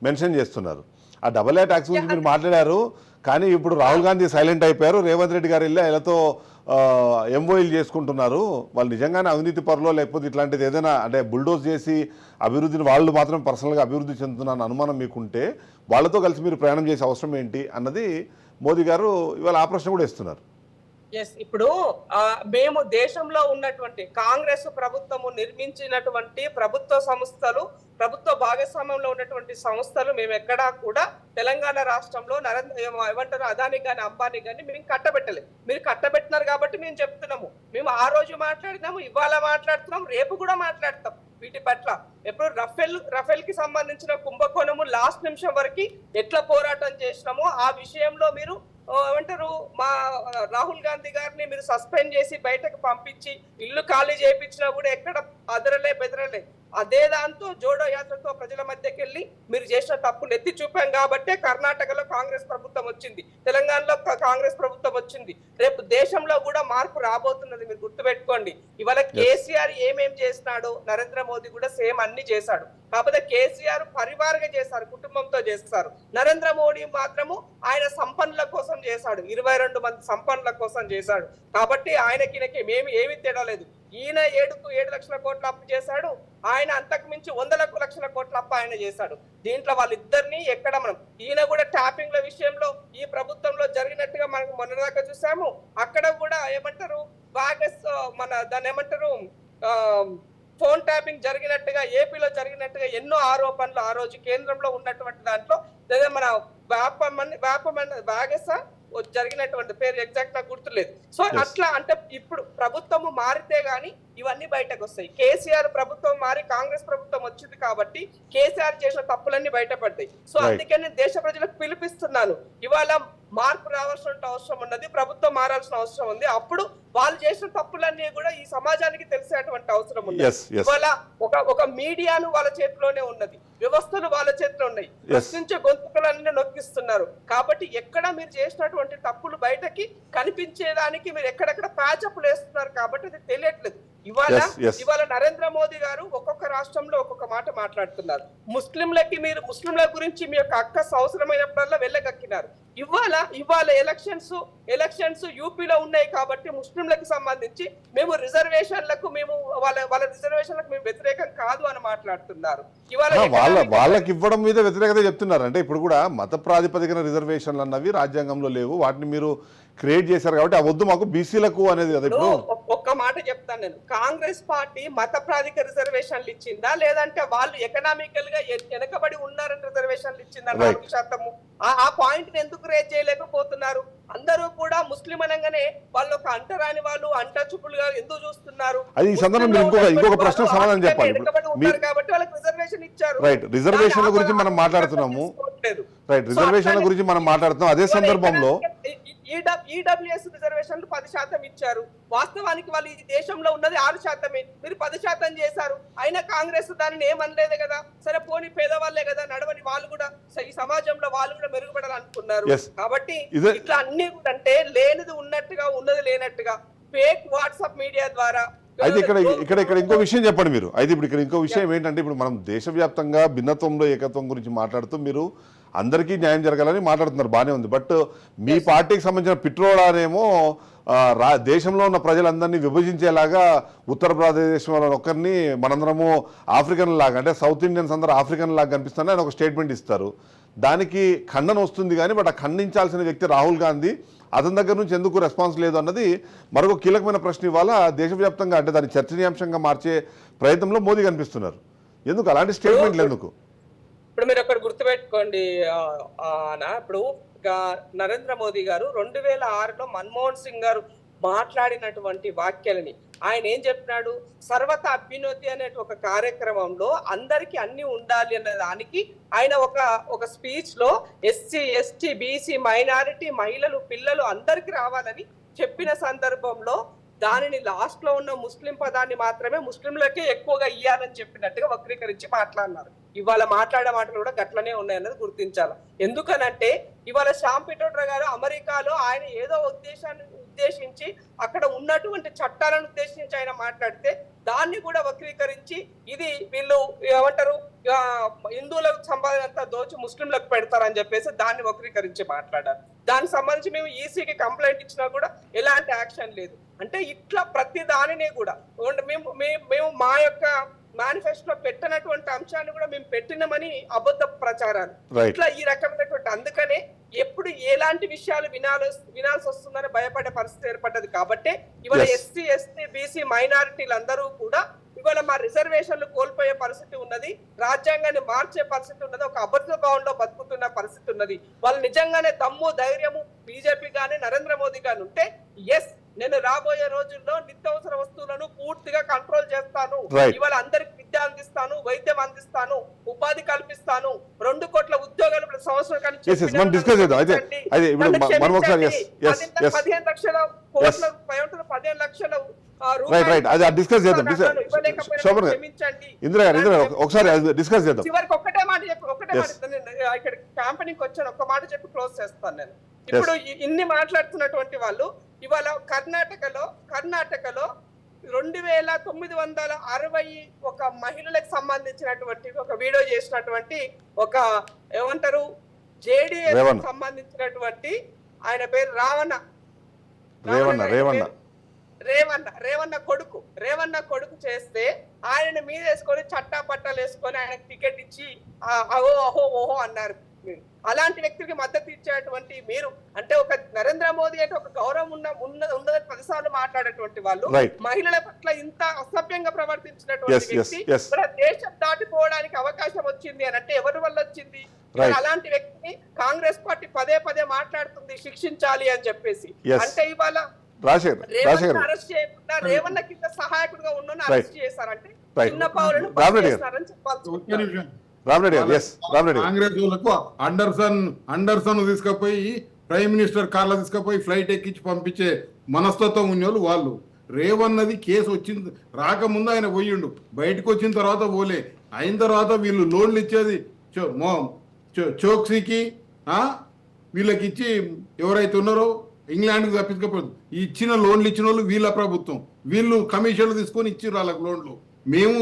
మెన్షన్ చేస్తున్నారు. ఆ డబుల్ ట్యాక్స్ గురించి మీరు మాట్లాడారు, కానీ ఇప్పుడు రాహుల్ గాంధీ సైలెంట్ అయిపోయారు. రేవంత్ రెడ్డి గారు వెళ్ళి ఆయనతో ఎంఓఈలు చేసుకుంటున్నారు. వాళ్ళు నిజంగానే అవినీతి పరులో లేకపోతే ఇట్లాంటిది ఏదైనా అంటే బుల్డోజ్ చేసి అభివృద్ధిని వాళ్ళు మాత్రం పర్సనల్గా అభివృద్ధి చెందుతున్న అనుమానం మీకుంటే వాళ్ళతో కలిసి మీరు ప్రయాణం చేసే అవసరం ఏంటి అన్నది మోదీ గారు ఇవాళ ఆ ప్రశ్న కూడా ఇస్తున్నారు. ఇప్పుడు మేము దేశంలో ఉన్నటువంటి కాంగ్రెస్ ప్రభుత్వము నిర్మించినటువంటి ప్రభుత్వ సంస్థలు, ప్రభుత్వ భాగస్వామ్యంలో ఉన్నటువంటి సంస్థలు మేము ఎక్కడా కూడా తెలంగాణ రాష్ట్రంలో ఏమంటారు అదాని కానీ అంబానీ కానీ మేము కట్టబెట్టలేదు. మీరు కట్టబెట్టినారు కాబట్టి మేము చెప్తున్నాము. మేము ఆ రోజు మాట్లాడినాము, ఇవాళ మాట్లాడుతున్నాం, రేపు కూడా మాట్లాడతాం వీటి పట్ల. ఎప్పుడు రఫేల్ కి సంబంధించిన కుంభకోణము లాస్ట్ నిమిషం వరకు ఎట్లా పోరాటం చేసినామో ఆ విషయంలో మీరు ఏమంటారు మా రాహుల్ గాంధీ గారిని మీరు సస్పెండ్ చేసి బయటకు పంపించి ఇల్లు ఖాళీ చేయించినా కూడా ఎక్కడ బెదరలే. అదే దాంతో జోడో యాత్రతో ప్రజల మధ్యకి వెళ్ళి మీరు చేసిన తప్పులు ఎత్తి చూపాం కాబట్టే కర్ణాటకలో కాంగ్రెస్ ప్రభుత్వం వచ్చింది, తెలంగాణలో కాంగ్రెస్ ప్రభుత్వం వచ్చింది. రేపు దేశంలో కూడా మార్పు రాబోతున్నది, మీరు గుర్తుపెట్టుకోండి. ఇవాళ కేసీఆర్ ఏమేం చేసినాడో నరేంద్ర మోదీ కూడా సేమ్ అన్ని చేశాడు. కాకపోతే కేసీఆర్ పరివారంగా చేశారు, కుటుంబంతో చేస్తారు. నరేంద్ర మోడీ మాత్రము ఆయన సంపన్నుల కోసం చేశాడు, 22 మంది సంపన్నుల కోసం చేశాడు. కాబట్టి ఆయనకి ఏమీ తేడా లేదు. ఈయన 7 లక్షల కోట్ల అప్పు చేశాడు, ఆయన అంతకు మించి 100 లక్షల కోట్ల అప్పు ఆయన చేశాడు. దీంట్లో వాళ్ళిద్దరిని ఎక్కడ ఈయన కూడా ట్యాపింగ్ల విషయంలో ఈ ప్రభుత్వంలో జరిగినట్టుగా మనకు మొన్నదాకా చూసాము. అక్కడ కూడా ఏమంటారు దాన్ని ఏమంటారు ఫోన్ ట్యాపింగ్ జరిగినట్టుగా ఏపీలో జరిగినట్టుగా ఎన్నో ఆరోపణలు ఆ రోజు కేంద్రంలో ఉన్నటువంటి దాంట్లో మన బాగేసా జరిగినటువంటి పేరు ఎగ్జాక్ట్ నాకు గుర్తులేదు. సో అట్లా అంటే ఇప్పుడు ప్రభుత్వము మారితే గాని ఇవన్నీ బయటకు వస్తాయి. కేసీఆర్ ప్రభుత్వం మారి కాంగ్రెస్ ప్రభుత్వం వచ్చింది కాబట్టి కేసీఆర్ చేసిన తప్పులన్నీ బయటపడ్డాయి. సో అందుకే నేను దేశ ప్రజలకు పిలిపిస్తున్నాను, ఇవాళ మార్పు రావాల్సిన అవసరం ఉన్నది, ప్రభుత్వం మారాల్సిన అవసరం ఉంది. అప్పుడు వాళ్ళు చేసిన తప్పులన్నీ కూడా ఈ సమాజానికి తెలిసేటువంటి అవసరం ఉంది. ఇవాళ ఒక మీడియాను వాళ్ళ చేతిలోనే ఉన్నది, వ్యవస్థలు వాళ్ళ చేతిలో ఉన్నాయి, ప్రశ్నించే గొంతుకలన్నీ నొక్కిస్తున్నారు. కాబట్టి ఎక్కడ మీరు చేసినటువంటి తప్పులు బయటకి కనిపించేదానికి మీరు ఎక్కడెక్కడ ప్యాచప్లు వేస్తున్నారు కాబట్టి అది తెలియట్లేదు. ఇవాళ నరేంద్ర మోదీ గారు ఒక్కొక్క రాష్ట్రంలో ఒక్కొక్క మాట మాట్లాడుతున్నారు. ముస్లింల గురించి మీ యొక్క అక్కస్ అవసరమైనప్పుడల్లా వెళ్ళగక్కినారు. ఇవాళ ఎలక్షన్స్ యూపీలో ఉన్నాయి కాబట్టి ముస్లింలకు సంబంధించి మేము రిజర్వేషన్లకు వాళ్ళ రిజర్వేషన్లకు మేము వ్యతిరేకం కాదు అని మాట్లాడుతున్నారు. వాళ్ళకి ఇవ్వడం మీద వ్యతిరేకత చెప్తున్నారు. అంటే ఇప్పుడు కూడా మత ప్రాతిపదికన రిజర్వేషన్లు అన్నవి రాజ్యాంగంలో లేవు, వాటిని మీరు క్రియేట్ చేశారు కాబట్టి ఆ వద్దు మాకు బీసీలకు అనేది కదా. ఇప్పుడు ఒక్క మాట చెప్తాను నేను, కాంగ్రెస్ పార్టీ మత ప్రాతిక రిజర్వేషన్లు ఇచ్చిందా లేదంటే వాళ్ళు ఎకనామికల్ గా వెనకబడి ఉన్నారని రిజర్వేషన్లు ఇచ్చిందా? 4% ఆ పాయింట్ ని ఎందుకు రేజ్ చేయలేకపోతున్నారు? అందరూ కూడా ముస్లిం అనగానే వాళ్ళు ఒక అంటరాని వాళ్ళు అంటచుపులుగా ఎందుకు చూస్తున్నారు? అది ఈ సందర్భంలో ఇంకొక ప్రశ్న సమాధానం చెప్పాలి కాబట్టి వాళ్ళకి రిజర్వేషన్ ఇచ్చారు. రైట్, రిజర్వేషన్ల గురించి మనం మాట్లాడుతున్నాము. రైట్, రిజర్వేషన్ల గురించి మనం మాట్లాడుతున్నాం. అదే సందర్భంలో ఈడబ్ల్యూఎస్ రిజర్వేషన్లు 10% ఇచ్చారు. వాస్తవానికి వాళ్ళు ఈ దేశంలో ఉన్నది 6%. మీరు 10% చేశారు, అయినా కాంగ్రెస్ దానిని ఏమనలేదు కదా. సరే పోనీ పేదవాళ్లే కదా నడవని వాళ్ళు కూడా ఈ సమాజంలో వాళ్ళు కూడా మెరుగుపడాలనుకున్నారు. కాబట్టి ఇట్లా అన్ని కూడా అంటే లేనిది ఉన్నట్టుగా ఉన్నది లేనట్టుగా ఫేక్ వాట్సాప్ మీడియా ద్వారా. అయితే ఇక్కడ ఇంకో విషయం చెప్పండి మీరు. అయితే ఇప్పుడు ఇక్కడ ఇంకో విషయం ఏంటంటే ఇప్పుడు మనం దేశవ్యాప్తంగా భిన్నత్వంలో ఏకత్వం గురించి మాట్లాడుతూ మీరు అందరికీ న్యాయం జరగాలని మాట్లాడుతున్నారు, బాగానే ఉంది. బట్ మీ పార్టీకి సంబంధించిన పిట్రోడానేమో దేశంలో ఉన్న ప్రజలందరినీ విభజించేలాగా ఉత్తరప్రదేశ్ ఒక్కరిని మనందరము ఆఫ్రికన్ లాగా అంటే సౌత్ ఇండియన్స్ అందరూ ఆఫ్రికన్ లాగా కనిపిస్తారని ఆయన ఒక స్టేట్మెంట్ ఇస్తారు. దానికి ఖండన వస్తుంది కానీ బట్ ఆ ఖండించాల్సిన వ్యక్తి రాహుల్ గాంధీ, అతని దగ్గర నుంచి ఎందుకు రెస్పాన్స్ లేదు అన్నది మరొక కీలకమైన ప్రశ్న. ఇవాళ దేశవ్యాప్తంగా అంటే దాన్ని చర్చనీయాంశంగా మార్చే ప్రయత్నంలో మోదీ కనిపిస్తున్నారు. ఎందుకు అలాంటి స్టేట్మెంట్లు ఎందుకు? ఇప్పుడు మీరు అక్కడ గుర్తుపెట్టుకోండి ఇప్పుడు నరేంద్ర మోదీ గారు 2006లో మన్మోహన్ సింగ్ గారు మాట్లాడినటువంటి వాక్యాలని ఆయన ఏం చెప్పినాడు, సర్వత అభ్యున్నతి అనే ఒక కార్యక్రమంలో అందరికి అన్ని ఉండాలి అనే దానికి ఆయన ఒక స్పీచ్ లో ఎస్సీ ఎస్టీ బీసీ మైనారిటీ మహిళలు పిల్లలు అందరికి రావాలని చెప్పిన సందర్భంలో దానిని లాస్ట్ లో ఉన్న ముస్లిం పదాన్ని మాత్రమే ముస్లింలకే ఎక్కువగా ఇయ్యాలని చెప్పినట్టుగా వక్రీకరించి మాట్లాడినారు. ఇవాళ మాట్లాడే మాటలు కూడా గట్లనే ఉన్నాయన్నది గుర్తించాలి. ఎందుకనంటే ఇవాళ శ్యామ్ పిట్రోడా గారు అమెరికాలో ఆయన ఏదో ఉద్దేశించి అక్కడ ఉన్నటువంటి చట్టాలను ఉద్దేశించి ఆయన మాట్లాడితే దాన్ని కూడా వక్రీకరించి ఇది వీళ్ళు ఏమంటారు హిందువులకు సంబంధించినంత దోచి ముస్లింలకు పెడతారని చెప్పేసి దాన్ని వక్రీకరించి మాట్లాడారు. దానికి సంబంధించి మేము ఈసీకి కంప్లైంట్ ఇచ్చినా కూడా ఎలాంటి యాక్షన్ లేదు. అంటే ఇట్లా ప్రతి దానిని కూడా మేము మా యొక్క మేనిఫెస్టోలో పెట్టినటువంటి అంశాన్ని కూడా మేము పెట్టినామని అబద్ధ ప్రచారాలు ఇట్లా ఈ రకమైనటువంటి, అందుకనే ఎప్పుడు ఎలాంటి విషయాలు వినాల్సి వస్తుందని భయపడే పరిస్థితి ఏర్పడ్డది. కాబట్టి ఇవాళ ఎస్సీ ఎస్టీ బీసీ మైనారిటీలు అందరూ కూడా ఇవాళ మా రిజర్వేషన్లు కోల్పోయే పరిస్థితి ఉన్నది, రాజ్యాంగాన్ని మార్చే పరిస్థితి ఉన్నది, ఒక అబద్ధ భావంలో బతుకుతున్న పరిస్థితి ఉన్నది. వాళ్ళు నిజంగానే దమ్ము ధైర్యము బీజేపీ గానీ నరేంద్ర మోదీ గాని ఉంటే ఎస్ నేను రాబోయే రోజుల్లో నిత్యావసర వస్తువులను పూర్తిగా కంట్రోల్ చేస్తాను, ఇవాళ అందరికి విద్య అందిస్తాను, వైద్యం అందిస్తాను, ఉపాధి కల్పిస్తాను, 2 కోట్ల ఉద్యోగాలు సంవత్సరం 15 లక్షల కోట్ల 15 లక్షల చివరికి ఒక్కటే మాట ఇక్కడ క్యాంపెయినింగ్ వచ్చాను, ఒక్క మాట చెప్పి క్లోజ్ చేస్తాను నేను. ఇప్పుడు ఇన్ని మాట్లాడుతున్నటువంటి వాళ్ళు ఇవాళ కర్ణాటకలో 2961 మహిళలకు సంబంధించినటువంటి ఒక వీడియో చేసినటువంటి ఒక ఏమంటారు జేడీఎస్ సంబంధించినటువంటి ఆయన పేరు రేవన్న కొడుకు చేస్తే ఆయన మీద వేసుకొని చట్టా పట్టాలు వేసుకొని ఆయనకు టికెట్ ఇచ్చి ఓహో అన్నారు. అలాంటి వ్యక్తికి మద్దతు ఇచ్చేటువంటి మీరు అంటే ఒక నరేంద్ర మోదీ అంటే ఒక గౌరవం ఉన్నదని 10 సార్లు మాట్లాడేటువంటి వాళ్ళు మహిళల పట్ల ఇంత అసభ్యంగా ప్రవర్తించినటువంటి వ్యక్తి దేశం దాటిపోవడానికి అవకాశం వచ్చింది అని అంటే ఎవరి వల్ల వచ్చింది? అలాంటి వ్యక్తిని కాంగ్రెస్ పార్టీ పదే మాట్లాడుతుంది శిక్షించాలి అని చెప్పేసి. అంటే ఇవాళ అరెస్ట్ చేయకుండా రేవన్న కింద సహాయకుడుగా ఉన్న అరెస్ట్ చేశారంటే చిన్న పౌరులను చేస్తారని చెప్పాల్సి. కాంగ్రెస్ వాళ్ళకు అండర్సన్ తీసుకుపోయి ప్రైమ్ మినిస్టర్ కార్లో తీసుకుపోయి ఫ్లైట్ ఎక్కించి పంపించే మనస్తత్వం ఉన్నోళ్ళు వాళ్ళు. రేవన్నది కేసు వచ్చింది రాకముందు ఆయన పోయిండు, బయటకు వచ్చిన తర్వాత పోలే, అయిన తర్వాత వీళ్ళు లోన్లు ఇచ్చేది చోక్సీకి వీళ్ళకి ఇచ్చి ఎవరైతే ఉన్నారో ఇంగ్లాండ్కి తప్పించకపోదు ఇచ్చిన లోన్లు ఇచ్చిన వాళ్ళు వీళ్ళ ప్రభుత్వం, వీళ్ళు కమిషన్లు తీసుకొని ఇచ్చిర్రు వాళ్ళకి లోన్లు. మేము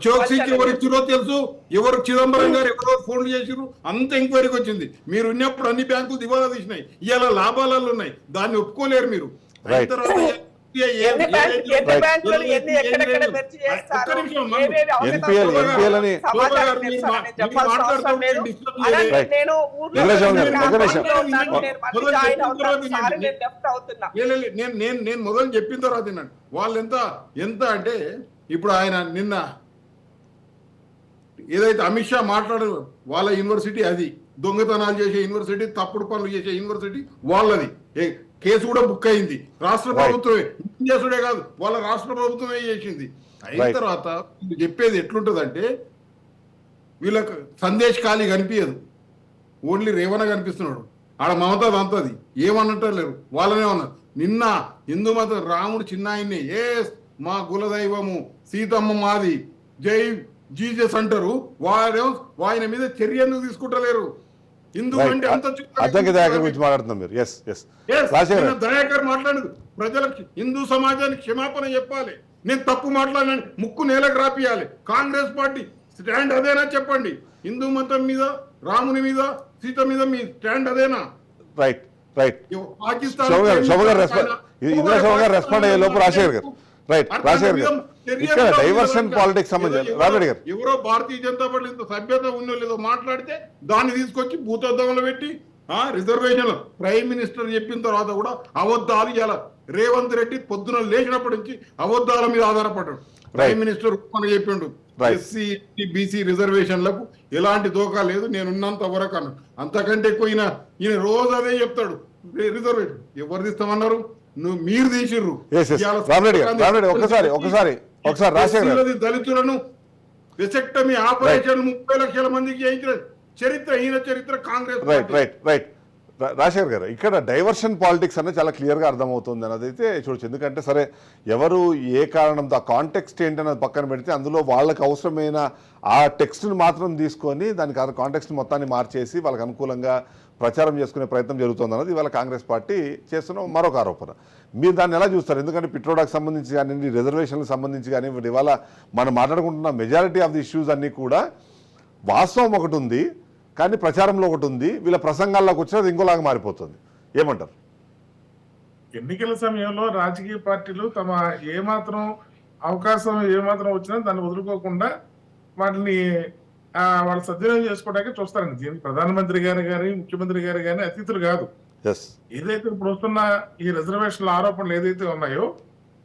చోక్సీకి ఎవరు ఇచ్చిరో తెలుసు, ఎవరు చిదంబరం గారు ఎవరో ఫోన్లు చేసిరు, అంత ఎంక్వైరీకి వచ్చింది. మీరు ఉన్నప్పుడు అన్ని బ్యాంకులు దివాలా తీసినాయి, ఇవాళ లాభాలలో ఉన్నాయి, దాన్ని ఒప్పుకోలేరు మీరు. నేను మొదలు చెప్పిన తర్వాత తిన్నాను వాళ్ళు ఎంత అంటే ఇప్పుడు ఆయన నిన్న ఏదైతే అమిత్ షా మాట్లాడారు వాళ్ళ యూనివర్సిటీ అది దొంగతనాలు చేసే యూనివర్సిటీ, తప్పుడు పనులు చేసే యూనివర్సిటీ వాళ్ళది. కేసు కూడా బుక్ అయింది, రాష్ట్ర ప్రభుత్వమే చేసుడే కాదు వాళ్ళ రాష్ట్ర ప్రభుత్వమే చేసింది. అయిన తర్వాత చెప్పేది ఎట్లుంటదంటే వీళ్ళకి సందేశ్ ఖాళీ కనిపించదు, ఓన్లీ రేవణ కనిపిస్తున్నాడు. ఆడ మమతా అంతది ఏమన్నట్టు లేరు, వాళ్ళనే ఉన్నారు. నిన్న హిందూ మత రాముడు చిన్న ఆయన్ని మా కులదైవము సీతమ్మ మాది జై జీజస్ అంటారు, ఆయన మీద చర్య ఎందుకు తీసుకుంటలేరు? దయాకర్ మాట్లాడదు ప్రజలకు హిందూ సమాజానికి క్షమాపణ చెప్పాలి. నేను తప్పు మాట్లాడాలని ముక్కు నేలకు రాపియాలి. కాంగ్రెస్ పార్టీ స్టాండ్ అదేనా చెప్పండి? హిందూ మతం మీద, రాముని మీద, సీత మీద మీ స్టాండ్ అదేనా? పాకిస్తాన్ ఎవరో భారతీయ జనతా పార్టీ ఇంత సభ్యత ఉన్నో లేదో మాట్లాడితే దాన్ని తీసుకొచ్చి భూతద్దంలో పెట్టి రిజర్వేషన్లు ప్రైమ్ మినిస్టర్ చెప్పిన తర్వాత కూడా అబద్ధాలు ఇలా రేవంత్ రెడ్డి పొద్దున లేచినప్పటి నుంచి అబద్ధాల మీద ఆధారపడ్డాడు. ప్రైమ్ మినిస్టర్ మనకు చెప్పిండు ఎస్సీ ఎస్టీ బీసీ రిజర్వేషన్లకు ఎలాంటి దోకా లేదు, నేనున్నంత వరకు అన్నాడు. అంతకంటే ఎక్కువ ఈయన రోజు అదే చెప్తాడు. రిజర్వేషన్ ఎవరు తీస్తామన్నారు? మీరు తీసిర్రు. దళితులను వెసెక్టమీ ఆపరేషన్ 30 లక్షల మందికి చేయించిన చరిత్ర కాంగ్రెస్. రైట్ రాజశేఖర్ గారు, ఇక్కడ డైవర్షన్ పాలిటిక్స్ అనేది చాలా క్లియర్గా అర్థమవుతుంది అన్నది అయితే చూడొచ్చు. ఎందుకంటే సరే ఎవరు ఏ కారణంతో ఆ కాంటెక్స్ట్ ఏంటన్నది పక్కన పెడితే అందులో వాళ్ళకి అవసరమైన ఆ టెక్స్ట్ని మాత్రం తీసుకొని దానికి ఆ కాంటెక్స్ట్ మొత్తాన్ని మార్చేసి వాళ్ళకి అనుకూలంగా ప్రచారం చేసుకునే ప్రయత్నం జరుగుతుంది అన్నది ఇవాళ కాంగ్రెస్ పార్టీ చేస్తున్న మరొక ఆరోపణ. మీరు దాన్ని ఎలా చూస్తారు? ఎందుకంటే పిట్రోడాకి సంబంధించి కానివ్వండి, రిజర్వేషన్లకు సంబంధించి కానివ్వండి, ఇవాళ మనం మాట్లాడుకుంటున్న మెజారిటీ ఆఫ్ ది ఇష్యూస్ అన్నీ కూడా వాస్తవం ఒకటి ఉంది, కానీ ప్రచారంలో ఒకటి ఉంది, వీళ్ళ ప్రసంగాల్లోకి వచ్చినది ఇంకోలాగా మారిపోతుంది. ఏమంటారు? ఎన్నికల సమయంలో రాజకీయ పార్టీలు తమ ఏమాత్రం అవకాశం ఏమాత్రం వచ్చినా దాన్ని వదులుకోకుండా వాటిని వాళ్ళు సద్వినియోగం చేసుకోవడానికి చూస్తారండి. దీనికి ప్రధానమంత్రి గారు కానీ ముఖ్యమంత్రి గారు కానీ అతిథులు కాదు. ఏదైతే ఇప్పుడు వస్తున్న ఈ రిజర్వేషన్ల ఆరోపణలు ఏదైతే ఉన్నాయో,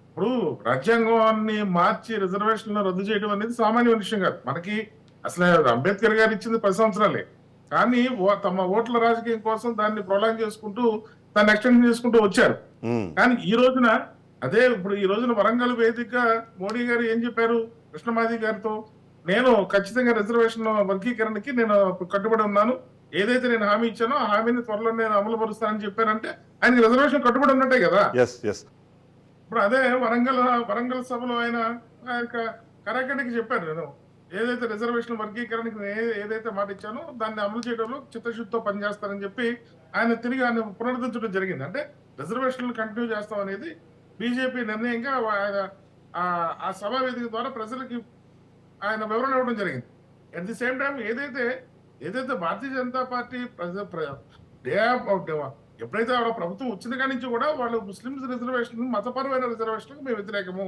ఇప్పుడు రాజ్యాంగాన్ని మార్చి రిజర్వేషన్లు రద్దు చేయడం అనేది సామాన్య విషయం కాదు. మనకి అసలు అంబేద్కర్ గారు ఇచ్చింది 10 సంవత్సరాలే, కానీ తమ ఓట్ల రాజకీయం కోసం దాన్ని ప్రొలాంగ్ చేసుకుంటూ దాన్ని ఎక్స్టెండ్ చేసుకుంటూ వచ్చారు. కానీ ఈ రోజున అదే ఇప్పుడు ఈ రోజున వరంగల్ వేదికగా మోడీ గారు ఏం చెప్పారు కృష్ణమాది గారితో? నేను ఖచ్చితంగా రిజర్వేషన్ వర్గీకరణకి నేను కట్టుబడి ఉన్నాను, ఏదైతే నేను హామీ ఇచ్చానో ఆ హామీని త్వరలో నేను అమలు పరుస్తానని చెప్పారంటే ఆయనకి రిజర్వేషన్ కట్టుబడి ఉన్నట్టే కదా. ఇప్పుడు అదే వరంగల్ సభలో ఆయన కరాఖండికి చెప్పారు, నేను ఏదైతే రిజర్వేషన్ వర్గీకరణకి ఏదైతే మాట ఇచ్చానో దాన్ని అమలు చేయడంలో చిత్తశుద్ధితో పనిచేస్తానని చెప్పి ఆయన తిరిగి ఆయన పునరుద్ధరించడం జరిగింది. అంటే రిజర్వేషన్లు కంటిన్యూ చేస్తాం అనేది బీజేపీ నిర్ణయంగా ఆ సభా వేదిక ద్వారా ప్రజలకి ఆయన వివరణ ఇవ్వడం జరిగింది. అట్ ది సేమ్ టైం ఏదైతే భారతీయ జనతా పార్టీ ఎప్పుడైతే వాళ్ళ ప్రభుత్వం వచ్చిన కాడి నుంచి కూడా వాళ్ళు ముస్లింస్ రిజర్వేషన్ మతపరమైన రిజర్వేషన్లకు మేము వ్యతిరేకము,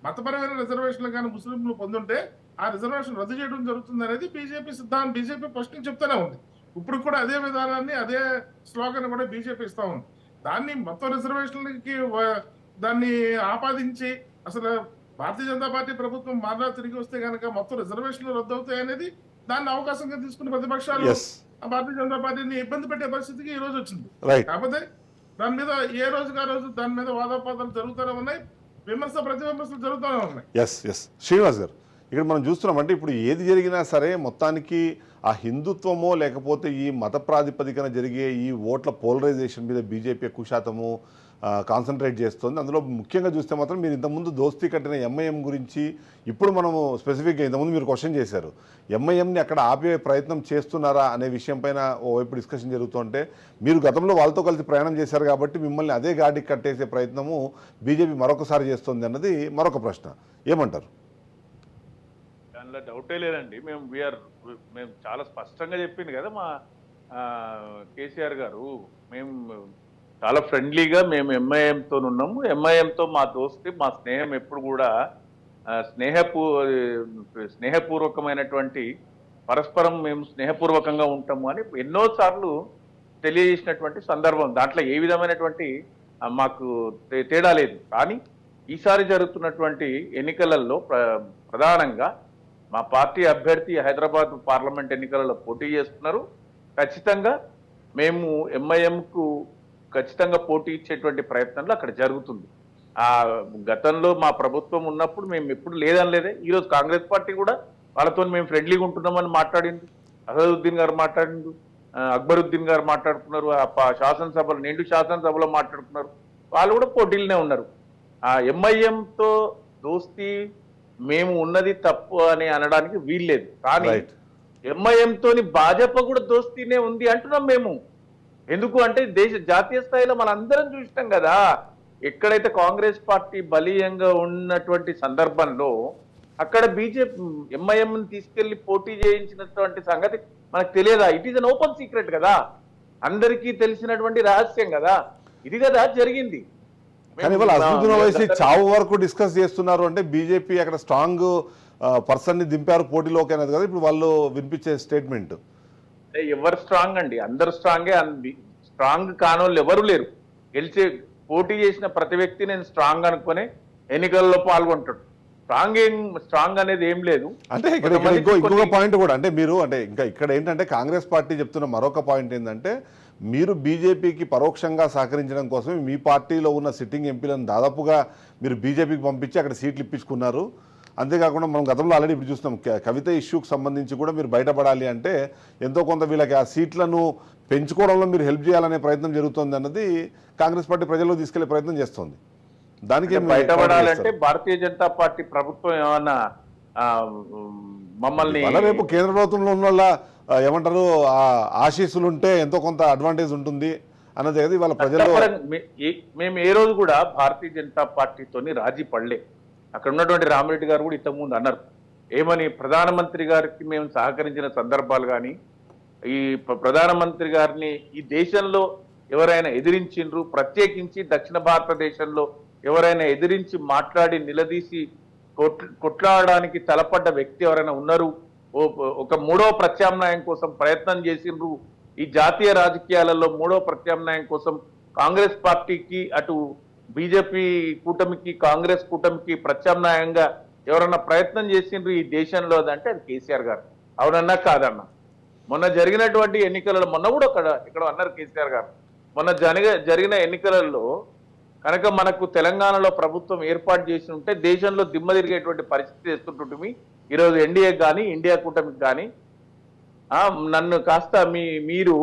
మతపరమైన రిజర్వేషన్లు కానీ ముస్లింలు పొందుంటే ఆ రిజర్వేషన్ రద్దు చేయడం జరుగుతుంది అనేది బీజేపీ సిద్ధాంతం. బీజేపీ ఫస్ట్ నుంచి చెప్తూనే ఉంది, ఇప్పుడు కూడా అదే విధానాన్ని అదే స్లోగన్ కూడా బీజేపీ ఇస్తా ఉంది. దాన్ని మొత్తం రిజర్వేషన్లకి దాన్ని ఆపాదించి అసలు భారతీయ జనతా పార్టీ ప్రభుత్వం మరలా తిరిగి వస్తే కనుక మొత్తం రిజర్వేషన్లు రద్దు అవుతాయి అనేది దాన్ని అవకాశంగా తీసుకున్న ప్రతిపక్షాలు భారతీయ జనతా పార్టీని ఇబ్బంది పెట్టే పరిస్థితికి ఈ రోజు వచ్చింది. కాకపోతే దాని మీద ఏ రోజుకి ఆ రోజు దాని మీద వాదోపాదాలు జరుగుతూనే ఉన్నాయి, ప్రతి విమర్శలు జరుగుతూనే ఉన్నాయి. శ్రీనివాస్ గారు, ఇక్కడ మనం చూస్తున్నామంటే ఇప్పుడు ఏది జరిగినా సరే మొత్తానికి ఆ హిందుత్వమో లేకపోతే ఈ మత ప్రాతిపదికన జరిగే ఈ ఓట్ల పోలరైజేషన్ మీద బీజేపీ ఎక్కువ శాతము కాన్సన్ట్రేట్ చేస్తుంది. అందులో ముఖ్యంగా చూస్తే మాత్రం మీరు ఇంతకుముందు దోస్తీ కట్టిన ఎంఐఎం గురించి ఇప్పుడు మనము స్పెసిఫిక్గా ఇంతకుముందు మీరు క్వశ్చన్ చేశారు, ఎంఐఎంని అక్కడ ఆపే ప్రయత్నం చేస్తున్నారా అనే విషయం పైన ఓవైపు డిస్కషన్ జరుగుతుంటే, మీరు గతంలో వాళ్ళతో కలిసి ప్రయాణం చేశారు కాబట్టి మిమ్మల్ని అదే గాడికి కట్టేసే ప్రయత్నము బీజేపీ మరొకసారి చేస్తుంది అన్నది మరొక ప్రశ్న. ఏమంటారు? దానిలో డౌటే లేదండి. మేము చాలా స్పష్టంగా చెప్పింది కదా మా కేసీఆర్ గారు, మేము చాలా ఫ్రెండ్లీగా మేము ఎంఐఎంతో ఉన్నాము, ఎంఐఎంతో మా దోస్తి మా స్నేహం ఎప్పుడు కూడా స్నేహపూర్వకమైనటువంటి పరస్పరం మేము స్నేహపూర్వకంగా ఉంటాము అని ఎన్నోసార్లు తెలియజేసినటువంటి సందర్భం. దాంట్లో ఏ విధమైనటువంటి మాకు తేడా లేదు. కానీ ఈసారి జరుగుతున్నటువంటి ఎన్నికలలో ప్రధానంగా మా పార్టీ అభ్యర్థి హైదరాబాద్ పార్లమెంట్ ఎన్నికలలో పోటీ చేస్తున్నారు. ఖచ్చితంగా మేము ఎంఐఎంకు ఖచ్చితంగా పోటీ ఇచ్చేటువంటి ప్రయత్నంలో అక్కడ జరుగుతుంది. గతంలో మా ప్రభుత్వం ఉన్నప్పుడు మేము ఎప్పుడు లేదనలేదే. ఈరోజు కాంగ్రెస్ పార్టీ కూడా వాళ్ళతో మేము ఫ్రెండ్లీగా ఉంటున్నామని మాట్లాడింది. అసదుద్దీన్ గారు మాట్లాడిండు, అక్బరుద్దీన్ గారు మాట్లాడుతున్నారు, శాసనసభలో నిండు శాసనసభలో మాట్లాడుతున్నారు. వాళ్ళు కూడా పోటీలనే ఉన్నారు. ఎంఐఎంతో దోస్తీ మేము ఉన్నది తప్పు అని అనడానికి వీల్లేదు. కానీ ఎంఐఎంతో భాజపా కూడా దోస్తీనే ఉంది అంటున్నాం మేము. ఎందుకు అంటే జాతీయ స్థాయిలో మనందరం చూసినాం కదా, ఎక్కడైతే కాంగ్రెస్ పార్టీ బలీయంగా ఉన్నటువంటి సందర్భంలో అక్కడ బీజేపీ ఎంఐఎంని తీసుకెళ్లి పోటీ చేయించినటువంటి సంగతి మనకు తెలియదా? It is an open secret కదా, అందరికీ తెలిసినటువంటి రహస్యం కదా, ఇది కదా జరిగింది. చావు వరకు డిస్కస్ చేస్తున్నారు అంటే బీజేపీ అక్కడ స్ట్రాంగ్ పర్సన్ ని దింపారు పోటీలోకి అనేది కదా ఇప్పుడు వాళ్ళు వినిపించే స్టేట్మెంట్. ఎవరు స్ట్రాంగ్ అండి? అందరు స్ట్రాంగే. స్ట్రాంగ్ కానోళ్ళు ఎవరు లేరు. గెలిచే పోటీ చేసిన ప్రతి వ్యక్తి నేను స్ట్రాంగ్ అనుకునే ఎన్నికల్లో పాల్గొంటాడు. స్ట్రాంగ్ అనేది ఏం లేదు. అంటే ఇక్కడ ఇంకొక పాయింట్ కూడా, అంటే మీరు అంటే ఇంకా ఇక్కడ ఏంటంటే కాంగ్రెస్ పార్టీ చెప్తున్న మరొక పాయింట్ ఏంటంటే, మీరు బీజేపీకి పరోక్షంగా సహకరించడం కోసమే మీ పార్టీలో ఉన్న సిట్టింగ్ ఎంపీలను దాదాపుగా మీరు బీజేపీకి పంపించి అక్కడ సీట్లు ఇప్పించుకున్నారు. అంతేకాకుండా మనం గతంలో ఆల్రెడీ ఇప్పుడు చూస్తున్నాం, కవిత ఇష్యూకి సంబంధించి కూడా మీరు బయటపడాలి అంటే ఎంతో కొంత వీళ్ళకి ఆ సీట్లను పెంచుకోవడంలో మీరు హెల్ప్ చేయాలనే ప్రయత్నం జరుగుతుంది అన్నది కాంగ్రెస్ పార్టీ ప్రజల్లో తీసుకెళ్లే ప్రయత్నం చేస్తుంది. దానికి బయటపడాలంటే భారతీయ జనతా పార్టీ ప్రభుత్వం ఏమన్నా మమ్మల్ని రేపు కేంద్ర ప్రభుత్వంలో ఉన్న వాళ్ళ ఏమంటారు ఆశీస్సులు ఉంటే ఎంతో కొంత అడ్వాంటేజ్ ఉంటుంది అన్నది కదా ఇవాళ ప్రజల్లో. మేము ఏ రోజు కూడా భారతీయ జనతా పార్టీతోని రాజీ పడలే. అక్కడ ఉన్నటువంటి రామిరెడ్డి గారు కూడా ఇంతకుముందు అన్నారు ఏమని, ప్రధానమంత్రి గారికి మేము సహకరించిన సందర్భాలు కానీ, ఈ ప్రధానమంత్రి గారిని ఈ దేశంలో ఎవరైనా ఎదిరించిండ్రు, ప్రత్యేకించి దక్షిణ భారతదేశంలో ఎవరైనా ఎదిరించి మాట్లాడి నిలదీసి కొట్లాడడానికి తలపడ్డ వ్యక్తి ఎవరైనా ఉన్నారు, ఒక మూడో ప్రత్యామ్నాయం కోసం ప్రయత్నం చేసిండ్రు, ఈ జాతీయ రాజకీయాలలో మూడో ప్రత్యామ్నాయం కోసం కాంగ్రెస్ పార్టీకి అటు బీజేపీ కూటమికి కాంగ్రెస్ కూటమికి ప్రత్యామ్నాయంగా ఎవరన్నా ప్రయత్నం చేసిండ్రు ఈ దేశంలో అంటే అది కేసీఆర్ గారు. అవునన్నా కాదన్నా? మొన్న జరిగినటువంటి ఎన్నికలలో మొన్న కూడా ఇక్కడ అన్నారు కేసీఆర్ గారు, మొన్న జరిగిన ఎన్నికలలో కనుక మనకు తెలంగాణలో ప్రభుత్వం ఏర్పాటు చేసి ఉంటే దేశంలో దిమ్మ తిరిగేటువంటి పరిస్థితి తెస్తుంటుంది. ఈరోజు ఎన్డీఏకి కానీ ఇండియా కూటమికి కానీ నన్ను కాస్త మీరు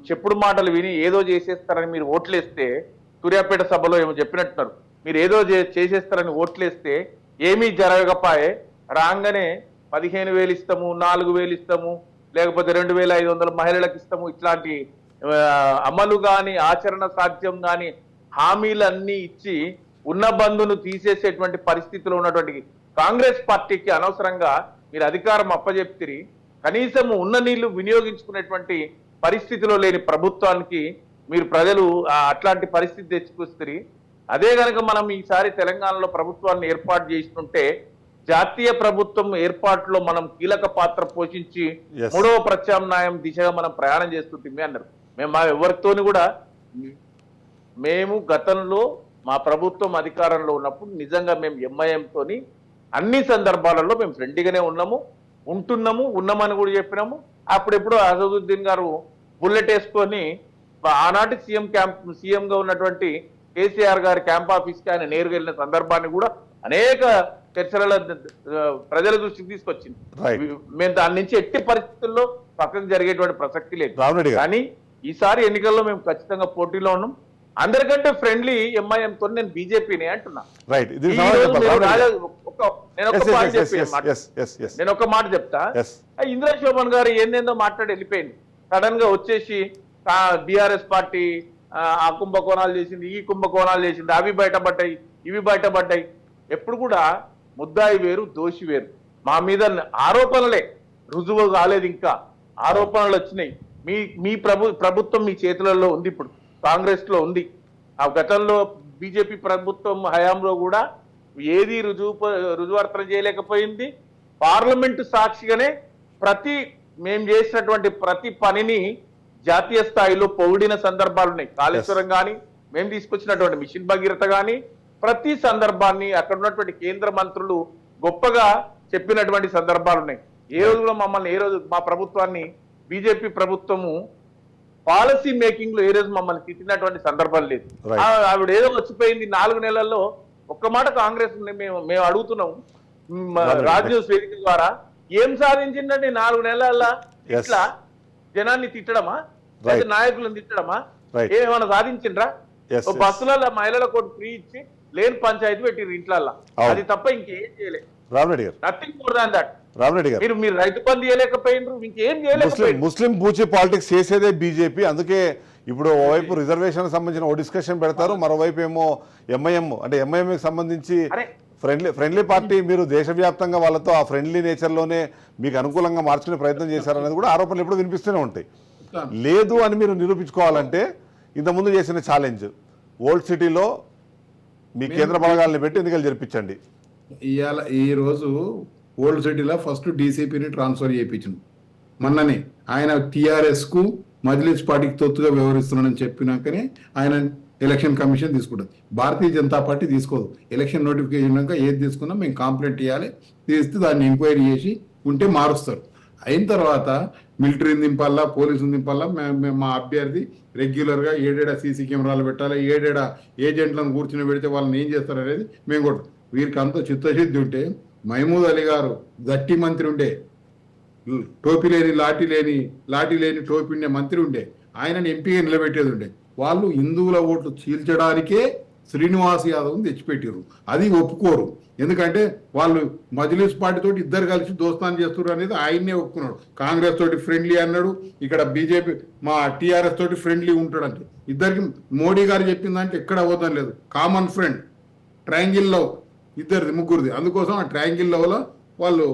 చెప్పుడు మాటలు విని ఏదో చేసేస్తారని మీరు ఓట్లేస్తే, సూర్యాపేట సభలో ఏమో చెప్పినట్టున్నారు, మీరు ఏదో చేసేస్తారని ఓట్లేస్తే ఏమీ జరగకపోయే, రాగానే 15,000 ఇస్తాము, 4,000 ఇస్తాము, లేకపోతే 2,500 మహిళలకు ఇస్తాము, ఇట్లాంటి అమలు కానీ ఆచరణ సాధ్యం కానీ హామీలన్నీ ఇచ్చి ఉన్న బంధును తీసేసేటువంటి పరిస్థితిలో ఉన్నటువంటి కాంగ్రెస్ పార్టీకి అనవసరంగా మీరు అధికారం అప్పజెప్తిరి. కనీసం ఉన్న నీళ్లు వినియోగించుకునేటువంటి పరిస్థితిలో లేని ప్రభుత్వానికి మీరు ప్రజలు అట్లాంటి పరిస్థితి తెచ్చుకొస్తారు. అదే కనుక మనం ఈసారి తెలంగాణలో ప్రభుత్వాన్ని ఏర్పాటు చేస్తుంటే జాతీయ ప్రభుత్వం ఏర్పాటులో మనం కీలక పాత్ర పోషించి మూడవ ప్రత్యామ్నాయం దిశగా మనం ప్రయాణం చేస్తుంటే అన్నారు. మేము మా ఎవరితోని కూడా, మేము గతంలో మా ప్రభుత్వం అధికారంలో ఉన్నప్పుడు నిజంగా మేము ఎంఐఎంతోని అన్ని సందర్భాలలో మేము ఫ్రెండ్లీగానే ఉన్నామని కూడా చెప్పినాము. అప్పుడెప్పుడు అసదుద్దీన్ గారు బుల్లెట్ వేసుకొని ఆనాటి సీఎంగా ఉన్నటువంటి కేసీఆర్ గారి క్యాంప్ ఆఫీస్కి ఆయన నేరుగా వెళ్ళిన సందర్భాన్ని కూడా అనేక చర్చల ప్రజల దృష్టికి తీసుకొచ్చింది. మేము దాని నుంచి ఎట్టి పరిస్థితుల్లో పక్కకు జరిగేటువంటి ప్రసక్తి లేదు. కానీ ఈసారి ఎన్నికల్లో మేము ఖచ్చితంగా పోటీలో ఉన్నాం. అందరికంటే ఫ్రెండ్లీ ఎంఐఎంతో నేను బీజేపీని అంటున్నా. నేను ఒక మాట చెప్తా, ఇందిరా శోభన్ గారు ఏందేందో మాట్లాడి వెళ్ళిపోయింది. సడన్ గా వచ్చేసి బీఆర్ఎస్ పార్టీ ఆ కుంభకోణాలు చేసింది, ఈ కుంభకోణాలు చేసింది, అవి బయటపడ్డాయి, ఇవి బయటపడ్డాయి. ఎప్పుడు కూడా ముద్దాయి వేరు, దోషి వేరు. మా మీద ఆరోపణలే, రుజువు కాలేదు, ఇంకా ఆరోపణలు వచ్చినాయి. మీ ప్రభుత్వం మీ చేతులలో ఉంది, ఇప్పుడు కాంగ్రెస్ లో ఉంది. ఆ గతంలో బీజేపీ ప్రభుత్వం హయాంలో కూడా ఏది రుజువర్తన చేయలేకపోయింది. పార్లమెంటు సాక్షిగానే మేము చేసినటువంటి ప్రతి పనిని జాతీయ స్థాయిలో పొగిడిన సందర్భాలు ఉన్నాయి. కాళేశ్వరం కానీ, మేము తీసుకొచ్చినటువంటి మిషన్ భగీరథ కానీ, ప్రతి సందర్భాన్ని అక్కడ ఉన్నటువంటి కేంద్ర మంత్రులు గొప్పగా చెప్పినటువంటి సందర్భాలు ఉన్నాయి. ఏ రోజు కూడా మమ్మల్ని, ఏ రోజు మా ప్రభుత్వాన్ని బీజేపీ ప్రభుత్వము పాలసీ మేకింగ్ లో ఏ రోజు మమ్మల్ని తిట్టినటువంటి సందర్భం లేదు. ఆవిడ ఏదో వచ్చిపోయింది 4 నెలల్లో. ఒక్క మాట కాంగ్రెస్ మేము అడుగుతున్నాం రాజ్యసభ వేదిక ద్వారా, ఏం సాధించిందండి 4 నెలల్లో? ఇట్లా జనాన్ని తిట్టడమా, నాయకులను తిట్టడమా? ఏమైనా సాధించిండ్రా? బస్సులలో మహిళలకు ఫ్రీ ఇచ్చి లేని పంచాయతీ పెట్టిరు ఇంట్లల్లో, అది తప్ప ఇంకేం చేయలేదు. Nothing more than that. మీరు రైతు బంధు చేయలేకపోయినారు, ఇంకేం చేయలేకపోయింది. ముస్లిం పూచి పాలిటిక్స్ చేసేదే బీజేపీ. అందుకే ఇప్పుడు ఓవైపు రిజర్వేషన్ సంబంధించిన ఓ డిస్కషన్ పెడతారు, మరోవైపు ఏమో ఎంఐఎం, అంటే ఎంఐఎంకి సంబంధించి ఫ్రెండ్లీ పార్టీ. మీరు దేశవ్యాప్తంగా వాళ్ళతో ఆ ఫ్రెండ్లీ నేచర్లోనే మీకు అనుకూలంగా మార్చుకునే ప్రయత్నం చేశారనేది కూడా ఆరోపణలు ఎప్పుడు వినిపిస్తూనే ఉంటాయి. లేదు అని మీరు నిరూపించుకోవాలంటే ఇంతకుముందు చేసిన ఛాలెంజ్, ఓల్డ్ సిటీలో మీ కేంద్ర బలగాల్ని పెట్టి ఎన్నికలు జరిపించండి. ఈ రోజు ఓల్డ్ సిటీలో ఫస్ట్ డీసీపీని ట్రాన్స్ఫర్ చేయించింది. మొన్ననే ఆయన టిఆర్ఎస్ కు మజ్లిస్ పార్టీకి తొత్తుగా వ్యవహరిస్తున్నాడని చెప్పినాకనే ఆయన ఎలక్షన్ కమిషన్ తీసుకుంటుంది. భారతీయ జనతా పార్టీ తీసుకోదు. ఎలక్షన్ నోటిఫికేషన్ ఉన్నాక ఏది తీసుకున్నా మేము కంప్లైంట్ ఇవ్వాలి, తీస్తే దాన్ని ఎంక్వైరీ చేసి ఉంటే మారుస్తారు. అయిన తర్వాత మిలిటరీని దింపాలా, పోలీసుని దింపాలా, మా అభ్యర్థి రెగ్యులర్గా ఏడేడా సీసీ కెమెరాలు పెట్టాలి, ఏడేడా ఏజెంట్లను కూర్చుని పెడితే వాళ్ళని ఏం చేస్తారు అనేది మేము కూడా. వీరికి అంత చిత్తశుద్ధి ఉంటే మహమూద్ అలీ గారు గట్టి మంత్రి ఉండే, టోపీ లేని లాఠీ లేని టోపీ ఉండే మంత్రి ఉండే, ఆయనని ఎంపీగా నిలబెట్టేది ఉండే. వాళ్ళు హిందువుల ఓట్లు చీల్చడానికే శ్రీనివాస్ యాదవ్ని తెచ్చిపెట్టారు. అది ఒప్పుకోరు. ఎందుకంటే వాళ్ళు మజ్లిస్ పార్టీ తోటి ఇద్దరు కలిసి దోస్తానం చేస్తున్నారు అనేది ఆయన్నే ఒప్పుకున్నాడు. కాంగ్రెస్ తోటి ఫ్రెండ్లీ అన్నాడు, ఇక్కడ బీజేపీ మా టీఆర్ఎస్ తోటి ఫ్రెండ్లీ ఉంటాడంటే. ఇద్దరికి మోడీ గారు చెప్పిందంటే ఎక్కడ అవద్దం లేదు. కామన్ ఫ్రెండ్ ట్రయాంగిల్ లవ్ ఇద్దరిది ముగ్గురిది. అందుకోసం ఆ ట్రయాంగిల్ లవ్లో వాళ్ళు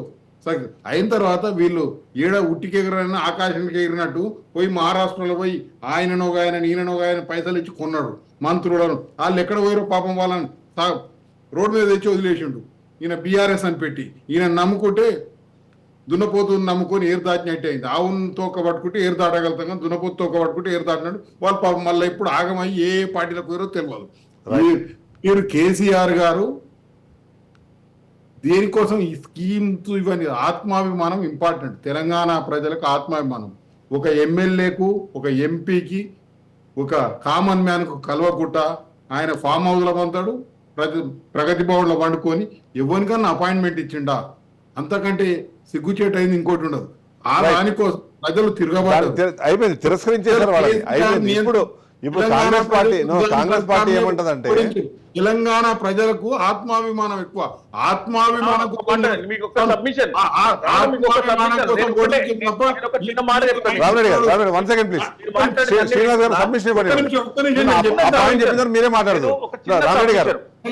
అయిన తర్వాత వీళ్ళు ఏడ ఉట్టికి ఎగరైనా ఆకాశానికి ఎగిరినట్టు పోయి మహారాష్ట్రలో పోయి ఆయననో ఈయన పైసలు ఇచ్చి కొన్నాడు మంత్రులను. వాళ్ళు ఎక్కడ పోయారో పాపం వాళ్ళని రోడ్డు మీద తెచ్చి వదిలేసిండు. ఈయన బీఆర్ఎస్ అని పెట్టి ఈయన నమ్ముకుంటే దున్నపోతుని నమ్ముకొని ఏరు దాటినట్టే అయింది. ఆవును తోక పట్టుకుంటే ఏరు దాటగలుగుతాం కానీ దున్నపోతు తోక పట్టుకుంటే ఏరు దాటినాడు. వాళ్ళు పాపం మళ్ళీ ఇప్పుడు ఆగమయ్యి ఏ పార్టీలకు పోయారో తెలియదు. మీరు కేసీఆర్ గారు దేనికోసం ఈ స్కీమ్స్ ఇవన్నీ ఆత్మాభిమానం ఇంపార్టెంట్. తెలంగాణ ప్రజలకు ఆత్మాభిమానం. ఒక ఎమ్మెల్యేకు, ఒక ఎంపీకి, ఒక కామన్ మ్యాన్కు కలవకుట్ట ఆయన ఫామ్ హౌస్లో పంతాడు, ప్రగతి భవన్లో వండుకొని ఎవరికన్నా అపాయింట్మెంట్ ఇచ్చిండా. అంతకంటే సిగ్గుచేటు అయింది ఇంకోటి ఉండదు. ఆ దానికోసం ప్రజలు తిరగబడ్డారు. అయిపోయింది, తిరస్కరించేశారు వాళ్ళని. అయిపోయింది. ఇప్పుడు కాంగ్రెస్ పార్టీ ఏమంటదంటే తెలంగాణ ప్రజలకు ఆత్మాభిమానం ఎక్కువ. ఆత్మాభిమానం మీరే మాట్లాడదు. రామరెడ్డి గారు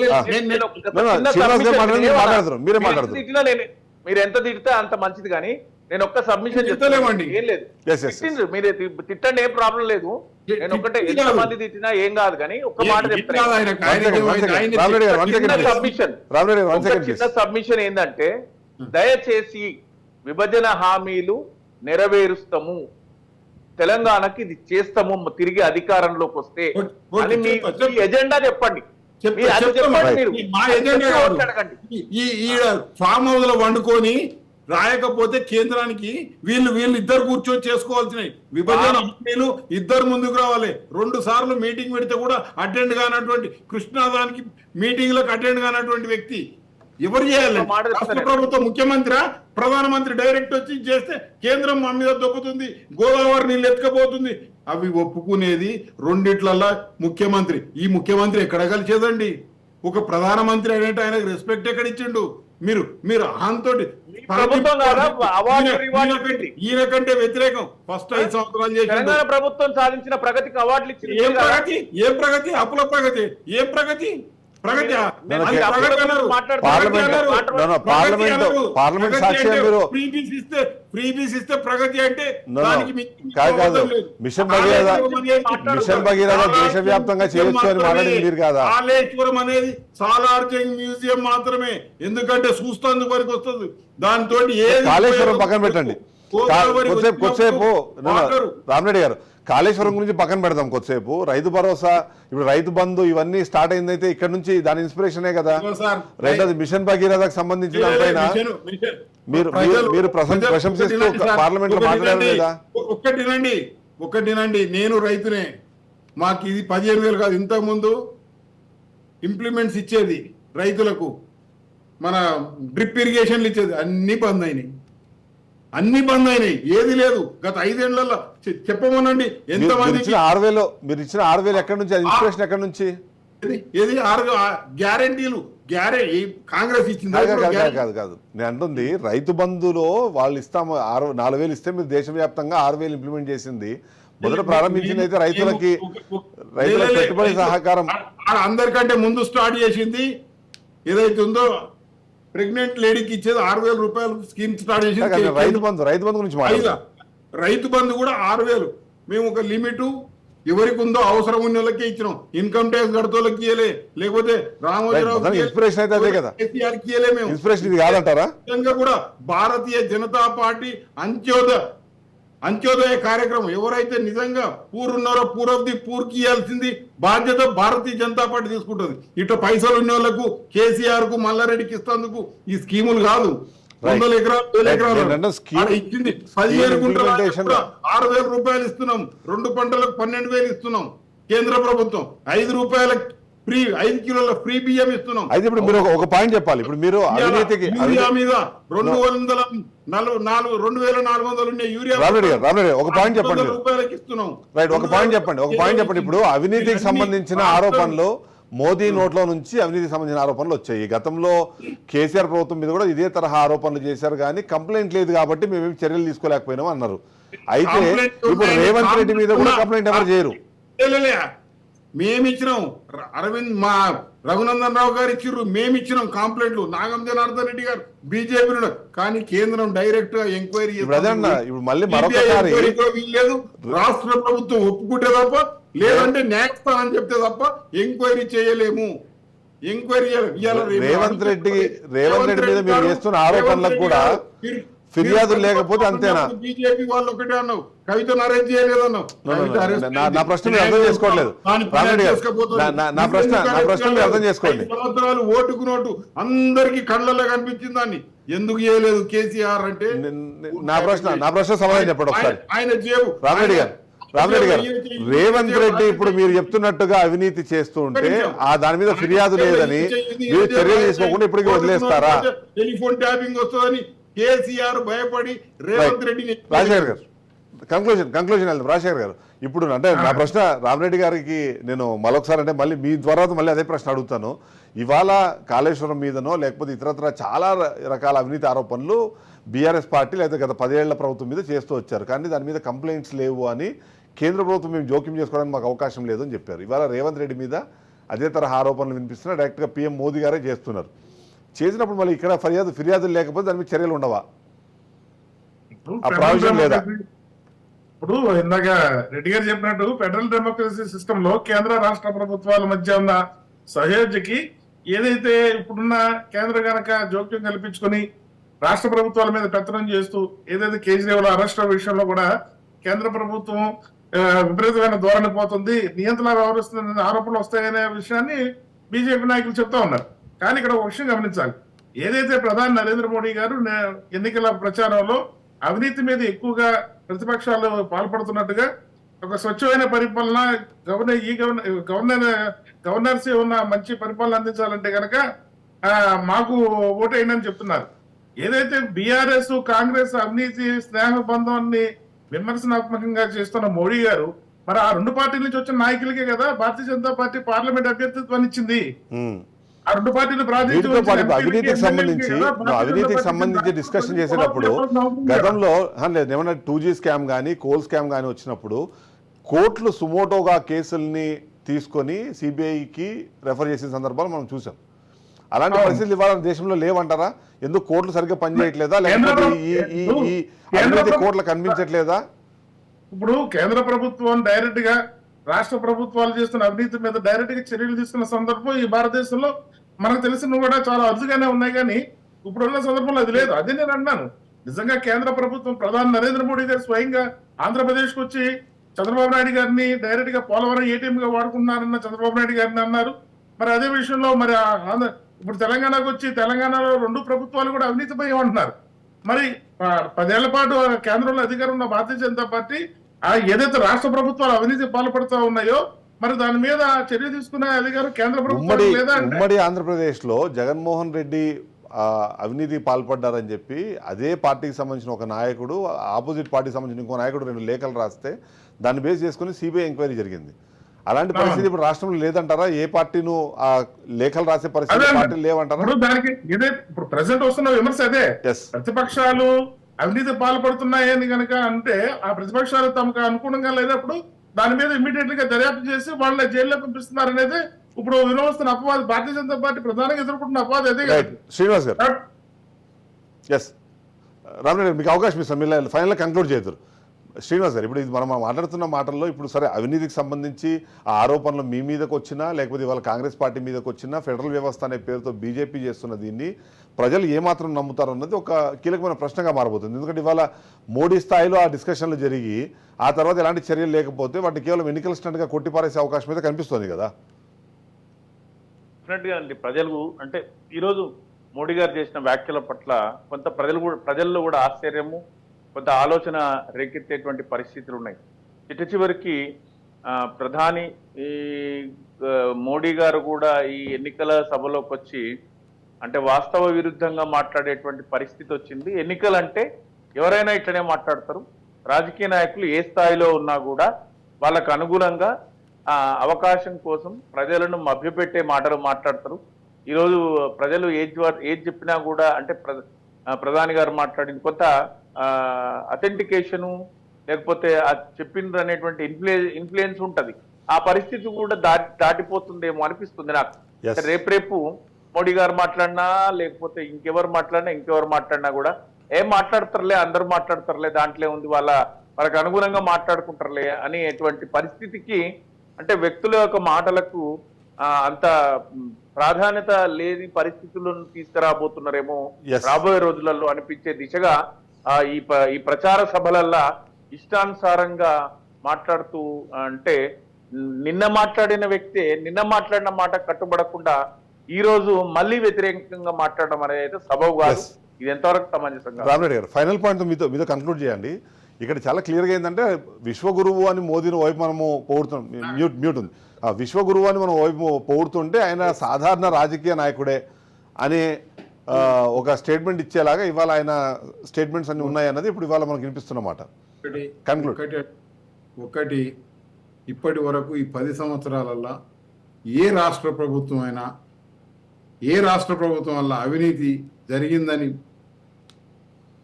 శ్రీనివాస్ గారు మాట్లాడతారు, మీరే మాట్లాడతారు. మీరు ఎంత తిడితే అంత మంచిది. కానీ నేను ఒక్క సబ్మిషన్ చెప్తలేమండి. ఏం లేదు, మీరు తిట్టండి, ఏం ప్రాబ్లం లేదు. నేను ఒకటే ఎంత మంది తిట్టినా ఏం కాదు. కానీ ఒక్క మాట చెప్తాను. చిన్న సబ్మిషన్ ఏంటంటే, దయచేసి విభజన హామీలు నెరవేరుస్తాము, తెలంగాణకి ఇది చేస్తాము తిరిగి అధికారంలోకి వస్తే అని మీ ఎజెండా చెప్పండి. ఫామ్ హౌస్ లో వండుకొని రాయకపోతే కేంద్రానికి వీళ్ళు ఇద్దరు కూర్చొని చేసుకోవాల్సినవి విభజన హామీలు. ఇద్దరు ముందుకు రావాలి. 2 సార్లు మీటింగ్ పెడితే కూడా అటెండ్ కానటువంటి కృష్ణాదానికి మీటింగ్లకు అటెండ్ కానటువంటి వ్యక్తి ఎవరు చేయాలి? రాష్ట్ర ప్రభుత్వం ముఖ్యమంత్రి, ప్రధానమంత్రి డైరెక్ట్ వచ్చి చేస్తే కేంద్రం మా మీద దొక్కుతుంది, గోదావరి నీళ్ళు ఎత్తుకపోతుంది. అవి ఒప్పుకునేది రెండిట్లల్లా ముఖ్యమంత్రి. ఈ ముఖ్యమంత్రి ఎక్కడ కలిసేదండి? ఒక ప్రధానమంత్రి అనేట ఆయనకు రెస్పెక్ట్ ఎక్కడ ఇచ్చిండు? మీరు అహంతోటి ఈయన కంటే వ్యతిరేకం ఫస్ట్ 5 సంవత్సరాలు చేసి తెలంగాణ ప్రభుత్వం సాధించిన ప్రగతికి అవార్డులు ఇచ్చింది. ఏం ప్రగతి? అప్పుల ప్రగతి. ఏం ప్రగతి? పార్లమెంట్ సాక్షిగా మీరు ఫ్రీబీస్ ఇస్తే ప్రగతి అంటే మిషన్ భగీరథ దేశవ్యాప్తంగా చేయొచ్చు అని మాట్లాడింది మీరు కదా. కాళేశ్వరం అనేది సాలార్జంగ్ మ్యూజియం మాత్రమే. ఎందుకంటే చూస్తాందుకు వరకు వస్తుంది. దాంతో కాళేశ్వరం పక్కన పెట్టండి కొద్దిసేపు. రామరెడ్డి గారు, కాళేశ్వరం గురించి పక్కన పెడదాం కొద్దిసేపు. రైతు భరోసా, ఇప్పుడు రైతు బంధు ఇవన్నీ స్టార్ట్ అయిందైతే ఇక్కడ నుంచి దాని ఇన్స్పిరేషనే కదా. రెండోది మిషన్ భగీరథకు సంబంధించిన దానిపైన మీరు ప్రశంసిస్తూ పార్లమెంట్ లో మాట్లాడారు లేదా? ఒక్కటినండి, నేను రైతునే. మాకు ఇది 15,000 కాదు, ఇంతకు ముందు ఇంప్లిమెంట్స్ ఇచ్చేది రైతులకు, మన డ్రిప్ ఇరిగేషన్లు ఇచ్చేది. అన్ని బంద్ అయినాయి. ఏది లేదు. గత 5 ఏళ్లలో చెప్పమనండి ఎంతమంది. మీరు ఇచ్చిన 6,000 ఎక్కడి నుంచి? ఇన్స్పిరేషన్ ఎక్కడి నుంచి? ఏది గ్యారెంటీలు కాంగ్రెస్ ఇచ్చింది కాదు. నేను అంటుంది రైతు బంధులో వాళ్ళు ఇస్తాము 4,000 ఇస్తే మీరు దేశవ్యాప్తంగా 6,000 ఇంప్లిమెంట్ చేసింది. మొదట ప్రారంభించింది అయితే రైతులకి పెట్టుబడి సహకారం అందరికంటే ముందు స్టార్ట్ చేసింది ఏదైతే ఉందో ప్రెగ్నెంట్ లేడీకి ఇచ్చేది 6,000 రూపాయలు స్కీమ్ స్టార్ట్ చేసింది రైతు బంధు గురించి. రైతు బంధు కూడా 6,000. మేము ఒక లిమిట్ ఎవరికి ఉందో అవసరం ఉన్న వాళ్ళకే ఇచ్చినాం. ఇన్కమ్ ట్యాక్స్ కడతోళ్ళకి ఇయ్యలే, లేకపోతే రామోజీరావు ఇన్స్పిరేషన్ అయితే అదే కదా. కేసీఆర్ కి ఇయ్యలే. మేము ఇన్స్పిరేషన్ ఇది కాదంటారా? కూడా భారతీయ జనతా పార్టీ అంత్యోదయ అంత్యోదయ కార్యక్రమం ఎవరైతే నిజంగా పూర్ ఉన్నారో పూర్ ఆఫ్ ది పూర్కి ఇవ్వాల్సింది బాధ్యత భారతీయ జనతా పార్టీ తీసుకుంటుంది. ఇటు పైసలు ఉన్న వాళ్ళకు కేసీఆర్ కు మల్లారెడ్డికి ఇస్తందుకు ఈ స్కీములు కాదు. 100 ఎకరాలు 1000 ఎకరాలు ఇచ్చింది 15 గుంటల 6,000 రూపాయలు ఇస్తున్నాం. 2 పంటలకు 12,000 ఇస్తున్నాం. కేంద్ర ప్రభుత్వం 5 రూపాయల ఫ్రీ 5 కిలోల ఫ్రీ బియ్యం ఇస్తున్నాం. అయితే ఇప్పుడు మీరు ఒక పాయింట్ చెప్పాలి. ఇప్పుడు మీరు అవినీతికి యూరియా మీద 2,400 ఉండే యూరియా రామరెడ్డి ఒక పాయింట్ చెప్పండి. రూపాయలకి ఇస్తున్నాం. రైట్, ఒక పాయింట్ చెప్పండి. ఇప్పుడు అవినీతికి సంబంధించిన ఆరోపణలు మోదీ నోట్లో నుంచి అవినీతికి సంబంధించిన ఆరోపణలు వచ్చాయి. గతంలో కేసీఆర్ ప్రభుత్వం మీద కూడా ఇదే తరహా ఆరోపణలు చేశారు, కానీ కంప్లైంట్ లేదు కాబట్టి మేమేమి చర్యలు తీసుకోలేకపోయినాం అన్నారు. అయితే ఇప్పుడు రేవంత్ రెడ్డి మీద కూడా కంప్లైంట్ ఎవరు చేయరు. మేమిచ్చినాం, అరవింద్ మా రఘునందన్ రావు గారు ఇచ్చిర్రు, మేమిచ్చినాం కంప్లైంట్లు, నాగం జనార్దన్ రెడ్డి గారు బీజేపీ, కానీ కేంద్రం డైరెక్ట్ గా ఎంక్వైరీ ఇప్పుడు మళ్ళీ మరొకసారి లేదు. రాష్ట్ర ప్రభుత్వం ఒప్పుకుంటే తప్ప, లేదంటే న్యాయస్థానం అని చెప్తే తప్ప ఎంక్వైరీ చేయలేము. ఎంక్వైరీ రేవంత్ రెడ్డి మీద మీరు చేస్తున్న ఆరోపణలకు కూడా ఫిర్యాదులు లేకపోతే అంతేనా? బీజేపీ వాళ్ళు ఒకటే అన్నావు, కవితను అరెస్ట్ చేయలేదన్నావు. నా ప్రశ్న మీరు అర్థం చేసుకోవట్లేదు. నా ప్రశ్న మీరు అర్థం చేసుకోండి. సంవత్సరాలు ఓటుకు నోటు అందరికి కళ్ళల్లో కనిపించింది, దాన్ని ఎందుకు చేయలేదు కేసీఆర్ అంటే నా ప్రశ్న సమాధానం చెప్పండి ఒకసారి. ఆయన జేబు రామరెడ్డి గారు రేవంత్ రెడ్డి ఇప్పుడు మీరు చెప్తున్నట్టుగా అవినీతి చేస్తూ ఉంటే దాని మీద ఫిర్యాదు లేదని మీరు చర్యలు తీసుకోకుండా ఇప్పటికీ వదిలేస్తారా? టెలిఫోన్ ట్యాపింగ్ వస్తుందని కేసీఆర్ భయపడి రేవంత్ రెడ్డిని. రాజశేఖర్ గారు కంక్లూజన్ వెళ్దాం. రాజశేఖర్ గారు ఇప్పుడు అంటే నా ప్రశ్న రామరెడ్డి గారికి నేను మరొకసారి అంటే మళ్ళీ మీ ద్వారా మళ్ళీ అదే ప్రశ్న అడుగుతాను. ఇవాళ కాళేశ్వరం మీదనో లేకపోతే ఇతరత్ర చాలా రకాల అవినీతి ఆరోపణలు బీఆర్ఎస్ పార్టీ లేదా గత 10 ఏళ్ల ప్రభుత్వం మీద చేస్తూ వచ్చారు, కానీ దాని మీద కంప్లైంట్స్ లేవు అని కేంద్ర ప్రభుత్వం మేము జోక్యం చేసుకోవడానికి మాకు అవకాశం లేదు అని చెప్పారు. ఇవాళ రేవంత్ రెడ్డి మీద అదే తరహా ఆరోపణలు వినిపిస్తున్నా, డైరెక్ట్గా పీఎం మోదీ గారే చేస్తున్నారు. చేసినప్పుడు మళ్ళీ ఇక్కడ ఫిర్యాదులు లేకపోతే దాని మీద చర్యలు ఉండవా? ఆ ప్రావిజన్ లేదా? ఇప్పుడు ఇందాక రెడ్డి గారు చెప్పినట్టు ఫెడరల్ డెమోక్రసీ సిస్టమ్ లో కేంద్ర రాష్ట్ర ప్రభుత్వాల మధ్య ఉన్న సహయోగికి ఏదైతే ఇప్పుడున్న కేంద్ర గనక జోక్యం కల్పించుకొని రాష్ట్ర ప్రభుత్వాల మీద పెత్తనం చేస్తూ ఏదైతే కేజ్రీవాల్ అరెస్ట్ విషయంలో కూడా కేంద్ర ప్రభుత్వం విపరీతమైన ధోరణి పోతుంది, నియంత్రణ వ్యవహరిస్తుంది, ఆరోపణలు వస్తాయనే విషయాన్ని బీజేపీ నాయకులు చెప్తా ఉన్నారు. కానీ ఇక్కడ ఒక విషయం గమనించాలి. ఏదైతే ప్రధాని నరేంద్ర మోడీ గారు ఎన్నికల ప్రచారంలో అవినీతి మీద ఎక్కువగా ప్రతిపక్షాలు పాల్పడుతున్నట్టుగా ఒక స్వచ్ఛమైన పరిపాలన గవర్నర్స్ ఉన్న మంచి పరిపాలన అందించాలంటే కనుక మాకు ఓటేయండి చెప్తున్నారు. ఏదైతే బీఆర్ఎస్ కాంగ్రెస్ అవినీతి స్నేహ బంధాన్ని విమర్శనాత్మకంగా చేస్తున్న మోడీ గారు మరి ఆ 2 పార్టీల నుంచి వచ్చిన నాయకులకే కదా భారతీయ జనతా పార్టీ పార్లమెంట్ అభ్యర్థిత్వాన్ని ఇచ్చింది. ఆ 2 పార్టీలు అవినీతికి సంబంధించి డిస్కషన్ చేసేటప్పుడు గతంలో ఏమన్నా 2G స్కామ్ కానీ కోల్ స్కామ్ కానీ వచ్చినప్పుడు కోర్టులు సుమోటోగా కేసుల్ని తీసుకొని సిబిఐకి రెఫర్ చేసిన సందర్భాలు మనం చూసాం. అలాంటి పరిస్థితులు ఇవాళ దేశంలో లేవంటారా? ఎందుకు కోర్టులు సరిగ్గా పనిచేయట్లేదా, లేకపోతే ఈ అవినీతి కోర్టులు కనిపించట్లేదా? ఇప్పుడు కేంద్ర ప్రభుత్వం డైరెక్ట్ గా రాష్ట్ర ప్రభుత్వాలు చేస్తున్న అవినీతి మీద డైరెక్ట్ గా చర్యలు తీసుకున్న సందర్భం ఈ భారతదేశంలో మనకు తెలిసిన కూడా చాలా అరుదుగానే ఉన్నాయి, కానీ ఇప్పుడున్న సందర్భంలో అది లేదు. అదే నేను అన్నాను, నిజంగా కేంద్ర ప్రభుత్వం ప్రధాని నరేంద్ర మోడీ గారు స్వయంగా ఆంధ్రప్రదేశ్ కు వచ్చి చంద్రబాబు నాయుడు గారిని డైరెక్ట్ గా పోలవరం ఏటీఎం గా వాడుకున్నారన్న చంద్రబాబు నాయుడు గారిని అన్నారు. మరి అదే విషయంలో మరి ఇప్పుడు తెలంగాణకు వచ్చి తెలంగాణలో 2 ప్రభుత్వాలు కూడా అవినీతిపై అంటున్నారు. మరి 10 ఏళ్ల పాటు కేంద్రంలో అధికారం ఉన్న భారతీయ జనతా పార్టీ ఏదైతే రాష్ట్ర ప్రభుత్వాలు అవినీతి పాల్పడుతూ ఉన్నాయో మరి దాని మీద చర్య తీసుకునే అధికారం కేంద్ర ప్రభుత్వం లేదా? ఉమ్మడి ఆంధ్రప్రదేశ్ లో జగన్మోహన్ రెడ్డి అవినీతి పాల్పడ్డారని చెప్పి అదే పార్టీకి సంబంధించిన ఒక నాయకుడు ఆపోజిట్ పార్టీకి సంబంధించిన ఇంకో నాయకుడు 2 లేఖలు రాస్తే దాన్ని బేస్ చేసుకుని సిబిఐ ఎంక్వైరీ జరిగింది. అలాంటి పరిస్థితి ఇప్పుడు రాష్ట్రంలో లేదంటారా? ఏ పార్టీను ఆ లేఖలు రాసే పరిస్థితి పార్టీలు లేవంటారా? దానికి ఇదే ఇప్పుడు ప్రెసెంట్ వస్తున్న విమర్శ అదే. ప్రతిపక్షాలు అవినీతి పాల్పడుతున్నాయని కనుక అంటే ఆ ప్రతిపక్షాలు తమకు అనుగుణంగా లేనప్పుడు దాని మీద ఇమీడియట్ గా దర్యాప్తు చేసి వాళ్ళని జైల్లో పంపిస్తున్నారు అనేది ఇప్పుడు వినవస్తున్న అపవాదం. భారతీయ జనతా పార్టీ ప్రధానంగా ఎదుర్కొంటున్న అపవాదం అదే. శ్రీనివాస్ గారు, ఎస్ రామరెడ్డి మీకు అవకాశం ఇస్తాం, మీరు ఫైనల్ కంక్లూడ్ చేద్దరు. శ్రీనివాస్ గారు, ఇప్పుడు ఇది మనం మాట్లాడుతున్న మాటల్లో ఇప్పుడు సరే అవినీతికి సంబంధించి ఆ ఆరోపణలు మీ మీదకి వచ్చినా లేకపోతే ఇవాళ కాంగ్రెస్ పార్టీ మీదకి వచ్చినా ఫెడరల్ వ్యవస్థ అనే పేరుతో బీజేపీ చేస్తున్న దీన్ని ప్రజలు ఏమాత్రం నమ్ముతారు అన్నది ఒక కీలకమైన ప్రశ్నగా మారబోతుంది. ఎందుకంటే ఇవాళ మోడీ స్థాయిలో ఆ డిస్కషన్లు జరిగి ఆ తర్వాత ఎలాంటి చర్యలు లేకపోతే వాటిని కేవలం ఎన్నికల స్టంట్గా కొట్టిపారేసే అవకాశం అయితే కనిపిస్తుంది కదా. డెఫినెట్గా అండి. ప్రజలు అంటే ఈరోజు మోడీ గారు చేసిన వ్యాఖ్యల పట్ల కొంత ప్రజల్లో కూడా ఆశ్చర్యము, కొంత ఆలోచన రేకెత్తేటువంటి పరిస్థితులు ఉన్నాయి. చివరికి ప్రధాని మోడీ గారు కూడా ఈ ఎన్నికల సభలోకి వచ్చి అంటే వాస్తవ విరుద్ధంగా మాట్లాడేటువంటి పరిస్థితి వచ్చింది. ఎన్నికలంటే ఎవరైనా ఇట్లనే మాట్లాడతారు. రాజకీయ నాయకులు ఏ స్థాయిలో ఉన్నా కూడా వాళ్ళకు అనుగుణంగా అవకాశం కోసం ప్రజలను మభ్యపెట్టే మాటలు మాట్లాడతారు. ఈరోజు ప్రజలు ఏది చెప్పినా కూడా అంటే ప్రధాని గారు మాట్లాడింది కొంత అథెంటికేషను లేకపోతే చెప్పిండ్రు అనేటువంటి ఇన్ఫ్లుయెన్స్ ఉంటది. ఆ పరిస్థితి కూడా దాటిపోతుందేమో అనిపిస్తుంది నాకు. రేపు మోడీ గారు మాట్లాడినా లేకపోతే ఇంకెవరు మాట్లాడినా కూడా ఏం మాట్లాడతారులే, అందరూ మాట్లాడతారులే, దాంట్లో ఉంది, వాళ్ళకి అనుగుణంగా మాట్లాడుకుంటారులే అనేటువంటి పరిస్థితికి అంటే వ్యక్తుల యొక్క మాటలకు అంత ప్రాధాన్యత లేని పరిస్థితులను తీసుకురాబోతున్నారేమో రాబోయే రోజులలో అనిపించే దిశగా ఈ ప్రచార సభలల్లా ఇష్టానుసారంగా మాట్లాడుతూ అంటే నిన్న మాట్లాడిన వ్యక్తే నిన్న మాట్లాడిన మాట కట్టుబడకుండా ఈ రోజు మళ్ళీ వ్యతిరేకంగా మాట్లాడడం అనేది అయితే సబబు కాదు. ఇది ఎంతవరకు సమంజసంగా? రామరెడ్డి గారు, ఫైనల్ పాయింట్ మీతో కన్క్లూడ్ చేయండి. ఇక్కడ చాలా క్లియర్గా ఏంటంటే విశ్వగురువు అని మోదీని వైపు మనము పొగుడుతున్నాం. మ్యూట్ ఉంది. విశ్వగురువు అని మనం వైపు పొగుడుతుంటే ఆయన సాధారణ రాజకీయ నాయకుడే అనే ఒక స్టేట్మెంట్ ఇచ్చేలాగా ఇవాళ ఆయన స్టేట్మెంట్స్ అన్ని ఉన్నాయన్నది ఇప్పుడు ఇవాళ మనకు వినిపిస్తున్నమాట. ఒకటి ఇప్పటి వరకు ఈ 10 సంవత్సరాలల్లో ఏ రాష్ట్ర ప్రభుత్వం వల్ల అవినీతి జరిగిందని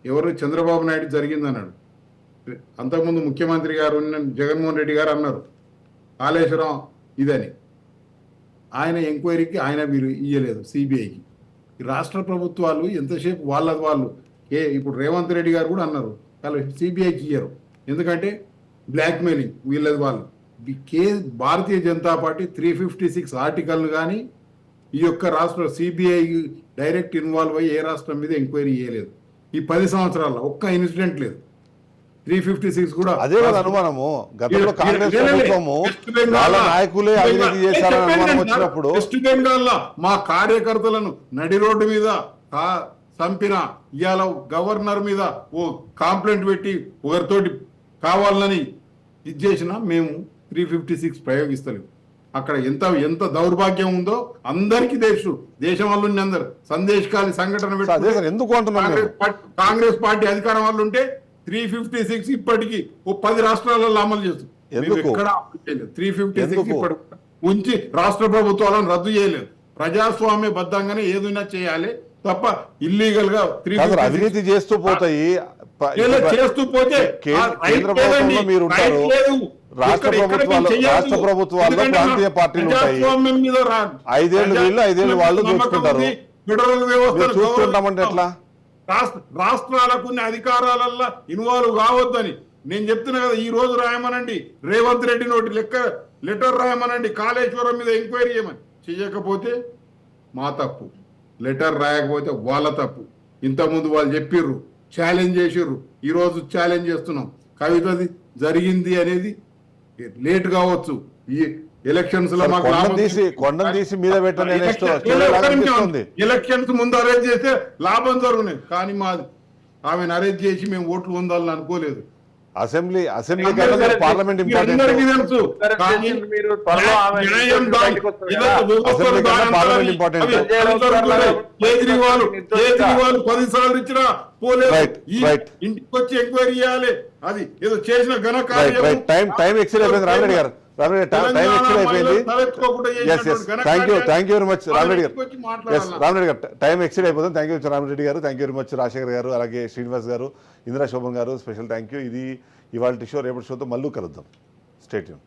ఎవరు చంద్రబాబు నాయుడు జరిగిందన్నాడు. అంతకుముందు ముఖ్యమంత్రి గారు జగన్మోహన్ రెడ్డి గారు అన్నారు కాళేశ్వరం ఇదని. ఆయన ఎంక్వైరీకి ఆయన మీరు ఇయ్యలేదు సిబిఐకి. రాష్ట్ర ప్రభుత్వాలు ఎంతసేపు వాళ్ళు ఇప్పుడు రేవంత్ రెడ్డి గారు కూడా అన్నారు వాళ్ళు సిబిఐకి ఇయ్యరు, ఎందుకంటే బ్లాక్మెయిలింగ్ వీళ్ళది వాళ్ళు. భారతీయ జనతా పార్టీ 356 ఆర్టికల్ను కానీ ఈ యొక్క రాష్ట్ర సిబిఐ డైరెక్ట్ ఇన్వాల్వ్ అయ్యి ఏ రాష్ట్రం మీద ఎంక్వైరీ చేయలేదు. ఈ 10 సంవత్సరాల్లో ఒక్క ఇన్సిడెంట్ లేదు. 356 కూడా అదే అనుమానము. గతంలో కాంగ్రెస్ ప్రభుత్వము వాళ్ళ నాయకులే అవినీతి చేశారని అనుమానం వచ్చినప్పుడు వెస్ట్ బెంగాల్లో మా కార్యకర్తలను నడి రోడ్డు మీద చంపిన ఇవాళ గవర్నర్ మీద ఓ కంప్లైంట్ పెట్టి ఒకరితోటి కావాలని ఇది చేసినా మేము 356 ప్రయోగిస్తలేము. అక్కడ ఎంత దౌర్భాగ్యం ఉందో అందరికీ తెలుసు. దేశం వాళ్ళు అందరు సందేశకాలి సంఘటన కాంగ్రెస్ పార్టీ అధికారం వాళ్ళు ఉంటే 356 ఇప్పటికీ 10 రాష్ట్రాలలో అమలు చేస్తుంది. 356 ఇప్పటి ఉంచి రాష్ట్ర ప్రభుత్వాలను రద్దు చేయలేదు. ప్రజాస్వామ్య బద్దంగానే ఏదైనా చేయాలి తప్ప ఇల్లీగల్ గా అవినీతి చేస్తూ పోతాయి. చేస్తూ పోతే కేంద్ర ప్రభుత్వంలో మీరు ఉంటారు, రాష్ట్ర ప్రభుత్వాల్లో ప్రాంతీయ పార్టీలు ఉంటాయి. 5 ఏళ్ళు వీళ్ళు 5 ఏళ్ళు వాళ్ళు చూసుకుంటారు. ఫెడరల్ వ్యవస్థ చూసుకుంటామంటే ఎట్లా? రాష్ట్రాలకు అధికారాలల్లో ఇన్వాల్వ్ కావద్దని నేను చెప్తున్నా కదా. ఈ రోజు రాయమనండి రేవంత్ రెడ్డి నోటి లెటర్ రాయమనండి కాళేశ్వరం మీద ఎంక్వైరీ చేయమని. చెయ్యకపోతే మా తప్పు, లెటర్ రాయకపోతే వాళ్ళ తప్పు. ఇంతకుముందు వాళ్ళు చెప్పిర్రు, ఛాలెంజ్ చేసిర్రు, ఈరోజు ఛాలెంజ్ చేస్తున్నాం. కవితది జరిగింది అనేది లేట్ కావచ్చు. ఈ ఎలక్షన్స్ లో ఎలక్షన్స్ ముందు అరేంజ్ చేస్తే లాభం జరుగుతుంది, కానీ మాది ఆమెను అరేంజ్ చేసి మేము ఓట్లు పొందాలని అనుకోలేదు. అసెంబ్లీ పార్లమెంట్ కేజ్రీవాల్ 10 సార్లు ఇచ్చినా పోలేదు. ఇంటికి వచ్చి ఎంక్వైరీ చేయాలి. అది ఏదో చేసిన ఘన కార్యం. టైం ఎక్సైడ్ అయిపోయింది రామరెడ్డి గారు. Thank you very much Rama Reddy గారు. రామరెడ్డి గారు టైం ఎక్సైడ్ అయిపోతుంది. థ్యాంక్ యూ రామరెడ్డి గారు. Thank you very much Rajasekhar గారు, అలాగే శ్రీనివాస్ గారు, ఇందిరా శోభన్ గారు. Special thank you. ఇది ఇవాళ షో. రేపటి షోతో మళ్ళీ కలుద్దాం. Stay tune.